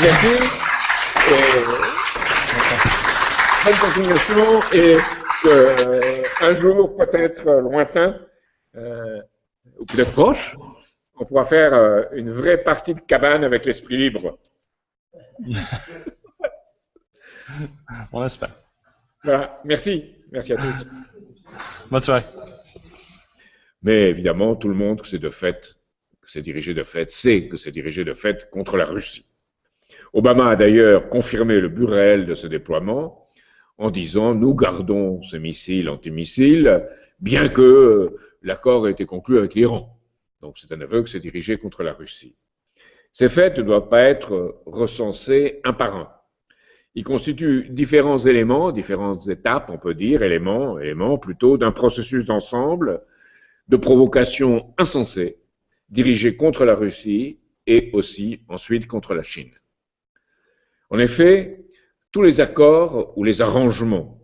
Merci. Bonne continuation et un jour, peut-être lointain, ou peut-être proche, on pourra faire une vraie partie de cabane avec l'esprit libre. On espère. Voilà, merci. Merci à tous. Bonne soirée. Mais évidemment, tout le monde, c'est de fait, que c'est dirigé de fait, sait que c'est dirigé de fait contre la Russie. Obama a d'ailleurs confirmé le but réel de ce déploiement en disant « Nous gardons ces missiles antimissiles, bien que l'accord ait été conclu avec l'Iran. » Donc c'est un aveu que c'est dirigé contre la Russie. Ces faits ne doivent pas être recensés un par un. Ils constituent différents éléments, différentes étapes, on peut dire, éléments plutôt, d'un processus d'ensemble de provocation insensée, dirigée contre la Russie et aussi ensuite contre la Chine. En effet, tous les accords ou les arrangements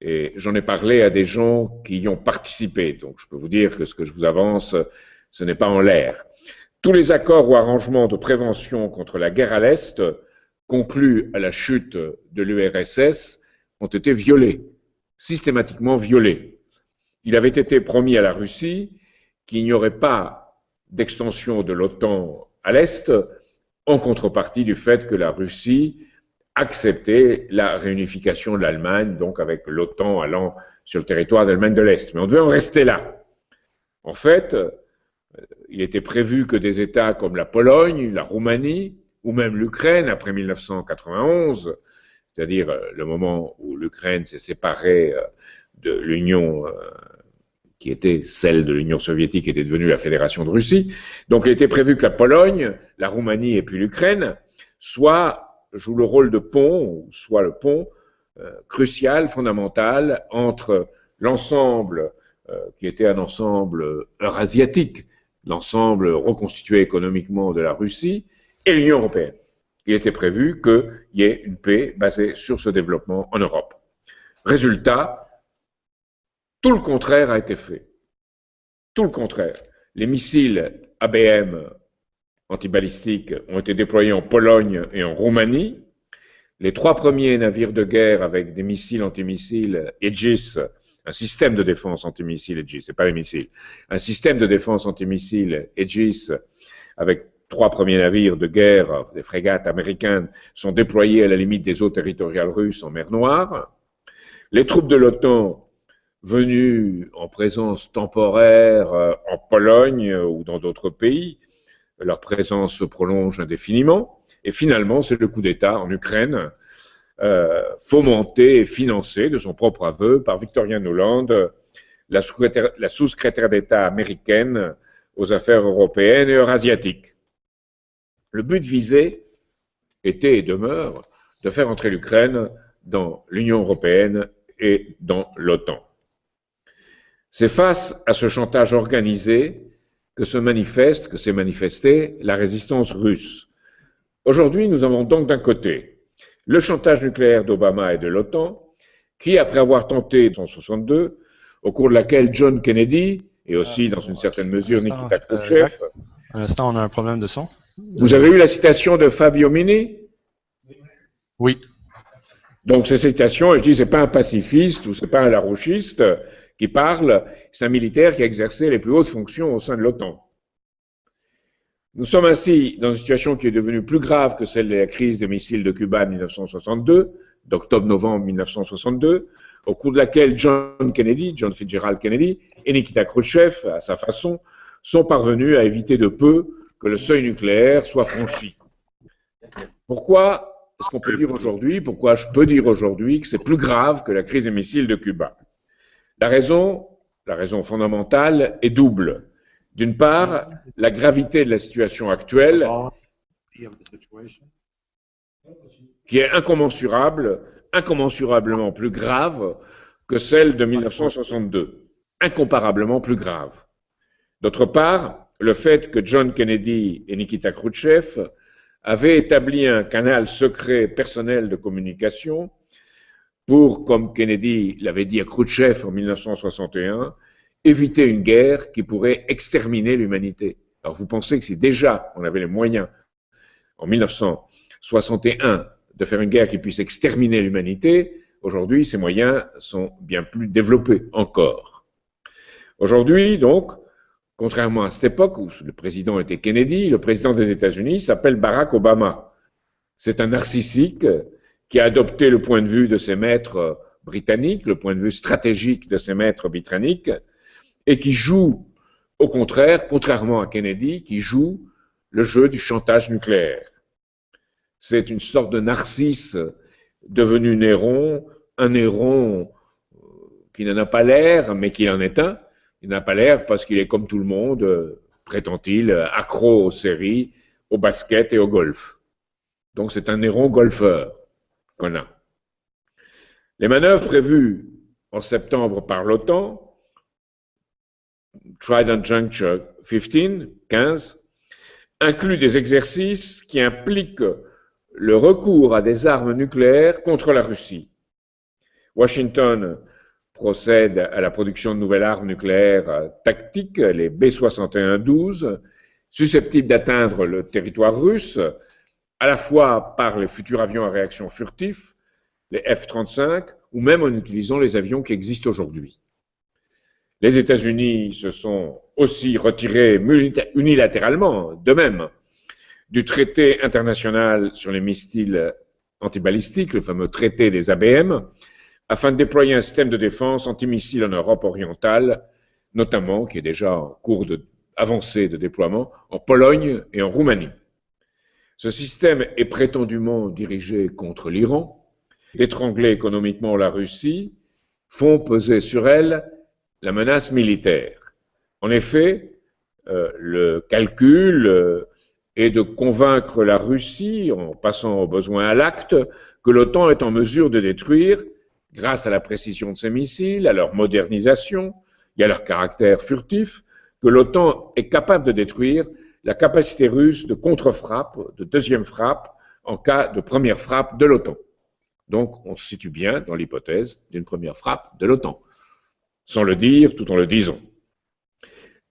Et j'en ai parlé à des gens qui y ont participé. Donc, je peux vous dire que ce que je vous avance, ce n'est pas en l'air. Tous les accords ou arrangements de prévention contre la guerre à l'Est conclus à la chute de l'URSS ont été violés, systématiquement violés. Il avait été promis à la Russie qu'il n'y aurait pas d'extension de l'OTAN à l'Est en contrepartie du fait que la Russie acceptait la réunification de l'Allemagne, donc avec l'OTAN allant sur le territoire d'Allemagne de l'Est. Mais on devait en rester là. En fait, il était prévu que des États comme la Pologne, la Roumanie, ou même l'Ukraine après 1991, c'est-à-dire le moment où l'Ukraine s'est séparée de l'Union qui était celle de l'Union soviétique, qui était devenue la Fédération de Russie. Donc il était prévu que la Pologne, la Roumanie et puis l'Ukraine jouent le rôle de pont, ou soit le pont crucial, fondamental, entre l'ensemble qui était un ensemble eurasiatique, l'ensemble reconstitué économiquement de la Russie, et l'Union européenne. Il était prévu qu'il y ait une paix basée sur ce développement en Europe. Résultat, tout le contraire a été fait. Tout le contraire. Les missiles ABM antibalistiques ont été déployés en Pologne et en Roumanie. Les 3 premiers navires de guerre avec des missiles antimissiles Aegis, un système de défense antimissiles Aegis, c'est pas les missiles, un système de défense antimissiles Aegis avec 3 premiers navires de guerre, des frégates américaines, sont déployés à la limite des eaux territoriales russes en mer Noire. Les troupes de l'OTAN venues en présence temporaire en Pologne ou dans d'autres pays, leur présence se prolonge indéfiniment. Et finalement, c'est le coup d'État en Ukraine, fomenté et financé de son propre aveu par Victoria Nuland, la sous-secrétaire d'État américaine aux affaires européennes et eurasiatiques. Le but visé était et demeure de faire entrer l'Ukraine dans l'Union européenne et dans l'OTAN. C'est face à ce chantage organisé que s'est manifestée la résistance russe. Aujourd'hui, nous avons donc d'un côté le chantage nucléaire d'Obama et de l'OTAN, qui, après avoir tenté en 1962, au cours de laquelle John Kennedy, et aussi dans une certaine mesure Nikita Khrouchtchev... Un instant, on a un problème de son. Vous avez eu la citation de Fabio Mini? Oui. Donc, cette citation, je dis, c'est pas un pacifiste ou c'est pas un larouchiste qui parle, c'est un militaire qui a exercé les plus hautes fonctions au sein de l'OTAN. Nous sommes ainsi dans une situation qui est devenue plus grave que celle de la crise des missiles de Cuba en 1962, d'octobre-novembre 1962, au cours de laquelle John Fitzgerald Kennedy et Nikita Khrouchtchev, à sa façon, sont parvenus à éviter de peu que le seuil nucléaire soit franchi. Pourquoi est-ce qu'on peut dire aujourd'hui, pourquoi je peux dire aujourd'hui que c'est plus grave que la crise des missiles de Cuba? La raison fondamentale est double. D'une part, la gravité de la situation actuelle, qui est incommensurablement plus grave que celle de 1962. Incomparablement plus grave. D'autre part, le fait que John Kennedy et Nikita Khrouchtchev avaient établi un canal secret personnel de communication pour, comme Kennedy l'avait dit à Khrouchtchev en 1961, éviter une guerre qui pourrait exterminer l'humanité. Alors vous pensez que si déjà on avait les moyens en 1961 de faire une guerre qui puisse exterminer l'humanité, aujourd'hui ces moyens sont bien plus développés encore. Aujourd'hui donc, contrairement à cette époque où le président était Kennedy, le président des États-Unis s'appelle Barack Obama. C'est un narcissique qui a adopté le point de vue de ses maîtres britanniques, le point de vue stratégique de ses maîtres britanniques, et qui joue, au contraire, contrairement à Kennedy, qui joue le jeu du chantage nucléaire. C'est une sorte de narcisse devenu Néron, un Néron qui n'en a pas l'air, mais qui en est un. Il n'a pas l'air parce qu'il est comme tout le monde, prétend-il, accro aux séries, au basket et au golf. Donc c'est un Néron golfeur qu'on a. Les manœuvres prévues en septembre par l'OTAN, Trident Juncture 15, incluent des exercices qui impliquent le recours à des armes nucléaires contre la Russie, Washington procède à la production de nouvelles armes nucléaires tactiques, les B-61-12, susceptibles d'atteindre le territoire russe, à la fois par les futurs avions à réaction furtif, les F-35, ou même en utilisant les avions qui existent aujourd'hui. Les États-Unis se sont aussi retirés unilatéralement, de même, du traité international sur les missiles antibalistiques, le fameux traité des ABM, afin de déployer un système de défense antimissile en Europe orientale, notamment, qui est déjà en cours avancé de déploiement, en Pologne et en Roumanie. Ce système est prétendument dirigé contre l'Iran. D'étrangler économiquement la Russie font peser sur elle la menace militaire. En effet, le calcul est de convaincre la Russie, en passant au besoin à l'acte, que l'OTAN est en mesure de détruire, grâce à la précision de ses missiles, à leur modernisation et à leur caractère furtif, que l'OTAN est capable de détruire la capacité russe de contre-frappe, de deuxième frappe, en cas de première frappe de l'OTAN. Donc, on se situe bien dans l'hypothèse d'une première frappe de l'OTAN, sans le dire tout en le disant.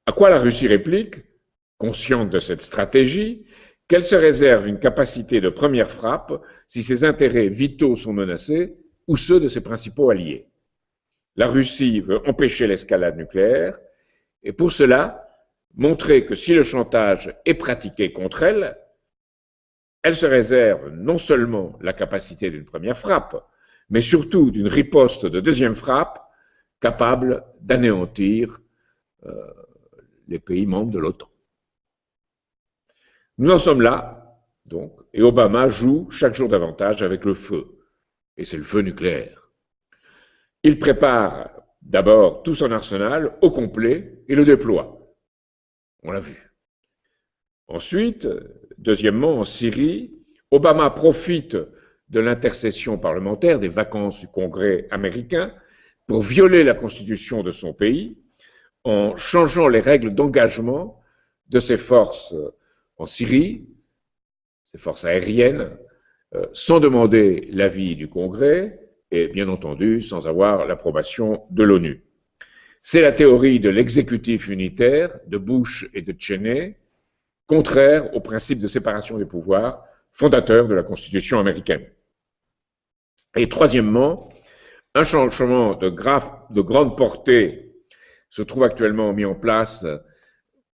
À quoi la Russie réplique, consciente de cette stratégie, qu'elle se réserve une capacité de première frappe si ses intérêts vitaux sont menacés ou ceux de ses principaux alliés. La Russie veut empêcher l'escalade nucléaire et pour cela montrer que si le chantage est pratiqué contre elle, elle se réserve non seulement la capacité d'une première frappe, mais surtout d'une riposte de deuxième frappe capable d'anéantir les pays membres de l'OTAN. Nous en sommes là, donc, et Obama joue chaque jour davantage avec le feu, et c'est le feu nucléaire. Il prépare d'abord tout son arsenal au complet et le déploie. On l'a vu. Ensuite, deuxièmement, en Syrie, Obama profite de l'intercession parlementaire, des vacances du Congrès américain, pour violer la constitution de son pays en changeant les règles d'engagement de ses forces en Syrie, ses forces aériennes, sans demander l'avis du Congrès et bien entendu sans avoir l'approbation de l'ONU. C'est la théorie de l'exécutif unitaire de Bush et de Cheney, contraire au principe de séparation des pouvoirs fondateur de la Constitution américaine. Et troisièmement, un changement de grande portée se trouve actuellement mis en place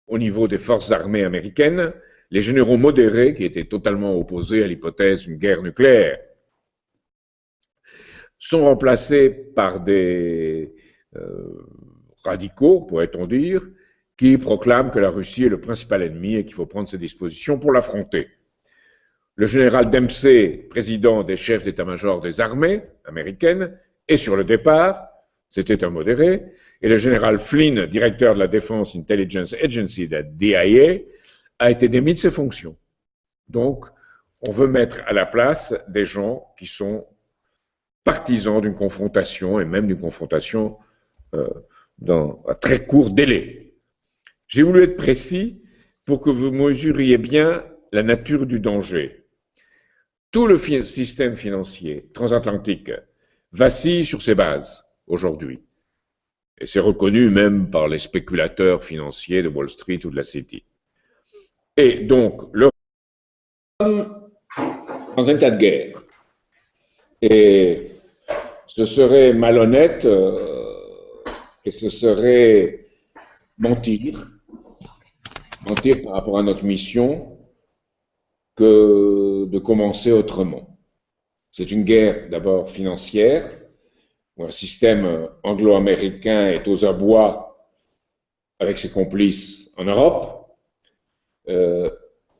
au niveau des forces armées américaines. Les généraux modérés, qui étaient totalement opposés à l'hypothèse d'une guerre nucléaire, sont remplacés par des radicaux, pourrait-on dire, qui proclament que la Russie est le principal ennemi et qu'il faut prendre ses dispositions pour l'affronter. Le général Dempsey, président des chefs d'état-major des armées américaines, est sur le départ, c'était un modéré, et le général Flynn, directeur de la Defense Intelligence Agency, la DIA, a été démis de ses fonctions. Donc, on veut mettre à la place des gens qui sont partisans d'une confrontation, et même d'une confrontation à très court délai. J'ai voulu être précis pour que vous mesuriez bien la nature du danger. Tout le système financier transatlantique vacille sur ses bases aujourd'hui. Et c'est reconnu même par les spéculateurs financiers de Wall Street ou de la City. Et donc, dans un cas de guerre. Et ce serait malhonnête et ce serait mentir par rapport à notre mission que de commencer autrement. C'est une guerre d'abord financière, où un système anglo-américain est aux abois avec ses complices en Europe,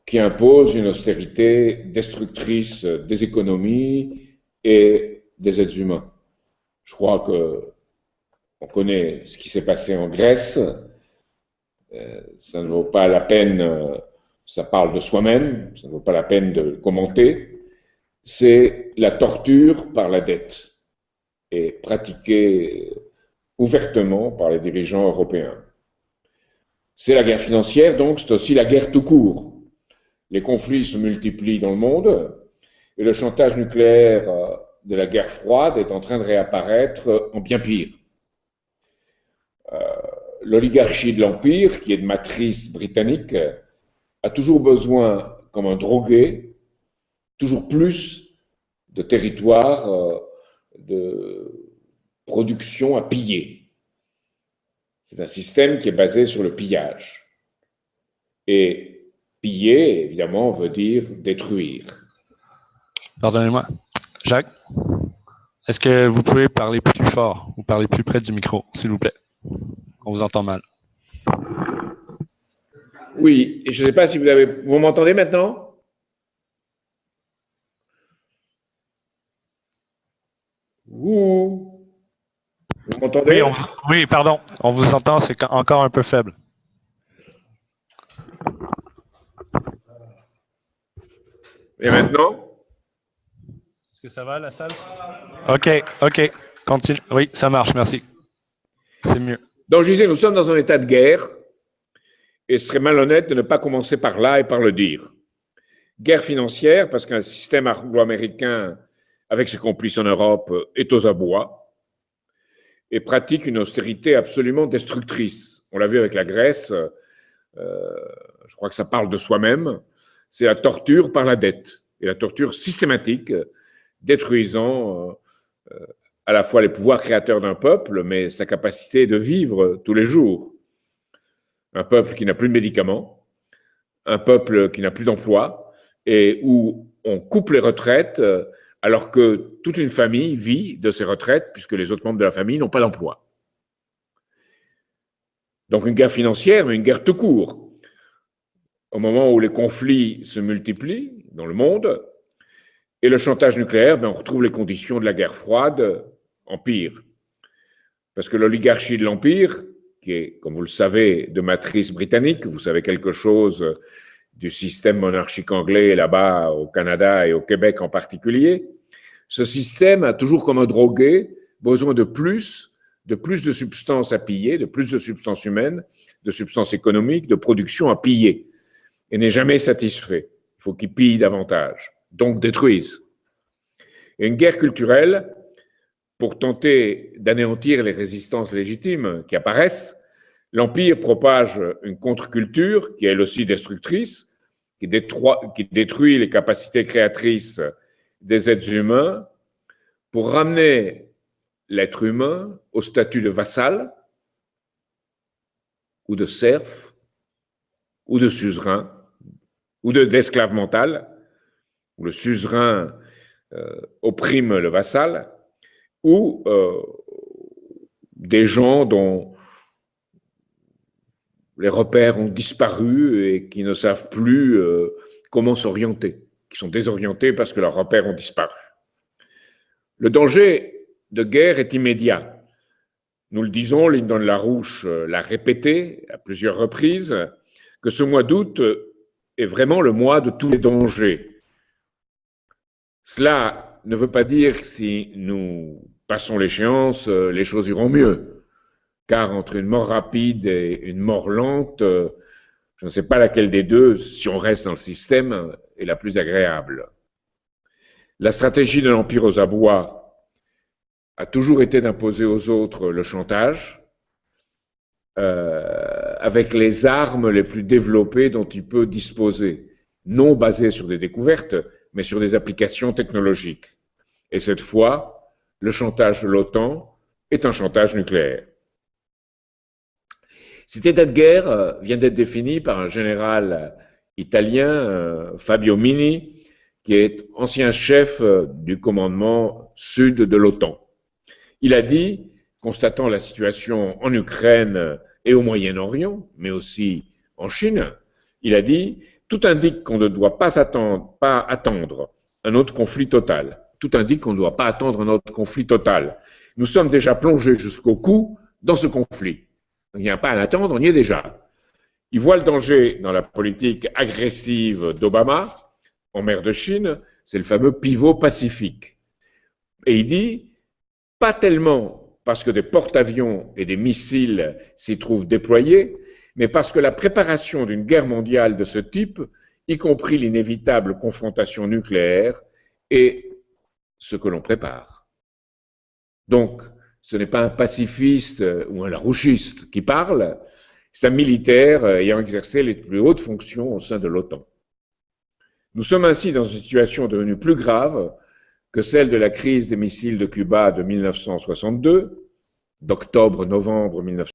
qui impose une austérité destructrice des économies et des êtres humains. Je crois que on connaît ce qui s'est passé en Grèce. Ça ne vaut pas la peine, ça parle de soi-même, ça ne vaut pas la peine de le commenter. C'est la torture par la dette et pratiquée ouvertement par les dirigeants européens. C'est la guerre financière, donc c'est aussi la guerre tout court. Les conflits se multiplient dans le monde et le chantage nucléaire de la guerre froide est en train de réapparaître en bien pire. L'oligarchie de l'Empire, qui est de matrice britannique, a toujours besoin, comme un drogué, toujours plus de territoire, de production à piller. C'est un système qui est basé sur le pillage. Et piller, évidemment, veut dire détruire. Pardonnez-moi. Jacques, est-ce que vous pouvez parler plus fort ou parler plus près du micro, s'il vous plaît? On vous entend mal. Oui, et je ne sais pas si vous m'entendez maintenant? Vous m'entendez? Oui, pardon. On vous entend, c'est encore un peu faible. Et maintenant? Est-ce que ça va, la salle? OK. Continue. Oui, ça marche, merci. C'est mieux. Donc, je disais, nous sommes dans un état de guerre et ce serait malhonnête de ne pas commencer par là et par le dire. Guerre financière, parce qu'un système anglo-américain, avec ses complices en Europe, est aux abois et pratique une austérité absolument destructrice. On l'a vu avec la Grèce, je crois que ça parle de soi-même, c'est la torture par la dette, et la torture systématique, détruisant à la fois les pouvoirs créateurs d'un peuple, mais sa capacité de vivre tous les jours. Un peuple qui n'a plus de médicaments, un peuple qui n'a plus d'emploi, et où on coupe les retraites alors que toute une famille vit de ses retraites, puisque les autres membres de la famille n'ont pas d'emploi. Donc une guerre financière, mais une guerre tout court. Au moment où les conflits se multiplient dans le monde, et le chantage nucléaire, on retrouve les conditions de la guerre froide en pire. Parce que l'oligarchie de l'Empire, qui est, comme vous le savez, de matrice britannique, vous savez quelque chose du système monarchique anglais là-bas au Canada et au Québec en particulier, ce système a toujours comme un drogué besoin de plus de substances à piller, de plus de substances humaines, de substances économiques, de production à piller, et n'est jamais satisfait. Il faut qu'il pille davantage, donc détruise. Et une guerre culturelle, pour tenter d'anéantir les résistances légitimes qui apparaissent, l'Empire propage une contre-culture qui est elle aussi destructrice, qui détruit les capacités créatrices des êtres humains pour ramener l'être humain au statut de vassal ou de serf ou de suzerain ou d'esclave mental, où le suzerain opprime le vassal, ou des gens dont les repères ont disparu et qui ne savent plus comment s'orienter, qui sont désorientés parce que leurs repères ont disparu. Le danger de guerre est immédiat. Nous le disons, Lyndon LaRouche l'a répété à plusieurs reprises, que ce mois d'août est vraiment le mois de tous les dangers. Cela ne veut pas dire que si nous passons l'échéance, les choses iront mieux. Car entre une mort rapide et une mort lente, je ne sais pas laquelle des deux, si on reste dans le système, est la plus agréable. La stratégie de l'Empire aux abois a toujours été d'imposer aux autres le chantage, avec les armes les plus développées dont il peut disposer, non basées sur des découvertes, mais sur des applications technologiques. Et cette fois, le chantage de l'OTAN est un chantage nucléaire. Cet état de guerre vient d'être défini par un général italien, Fabio Mini, qui est ancien chef du commandement sud de l'OTAN. Il a dit, constatant la situation en Ukraine et au Moyen-Orient, mais aussi en Chine, il a dit « Tout indique qu'on ne doit pas attendre un autre conflit total. Tout indique qu'on ne doit pas attendre un autre conflit total. Nous sommes déjà plongés jusqu'au cou dans ce conflit. Il n'y a pas à attendre, on y est déjà. » Il voit le danger dans la politique agressive d'Obama en mer de Chine, c'est le fameux pivot pacifique. Et il dit « Pas tellement parce que des porte-avions et des missiles s'y trouvent déployés, mais parce que la préparation d'une guerre mondiale de ce type, y compris l'inévitable confrontation nucléaire, est ce que l'on prépare. Donc, ce n'est pas un pacifiste ou un larouchiste qui parle, c'est un militaire ayant exercé les plus hautes fonctions au sein de l'OTAN. Nous sommes ainsi dans une situation devenue plus grave que celle de la crise des missiles de Cuba de 1962, d'octobre-novembre 1962,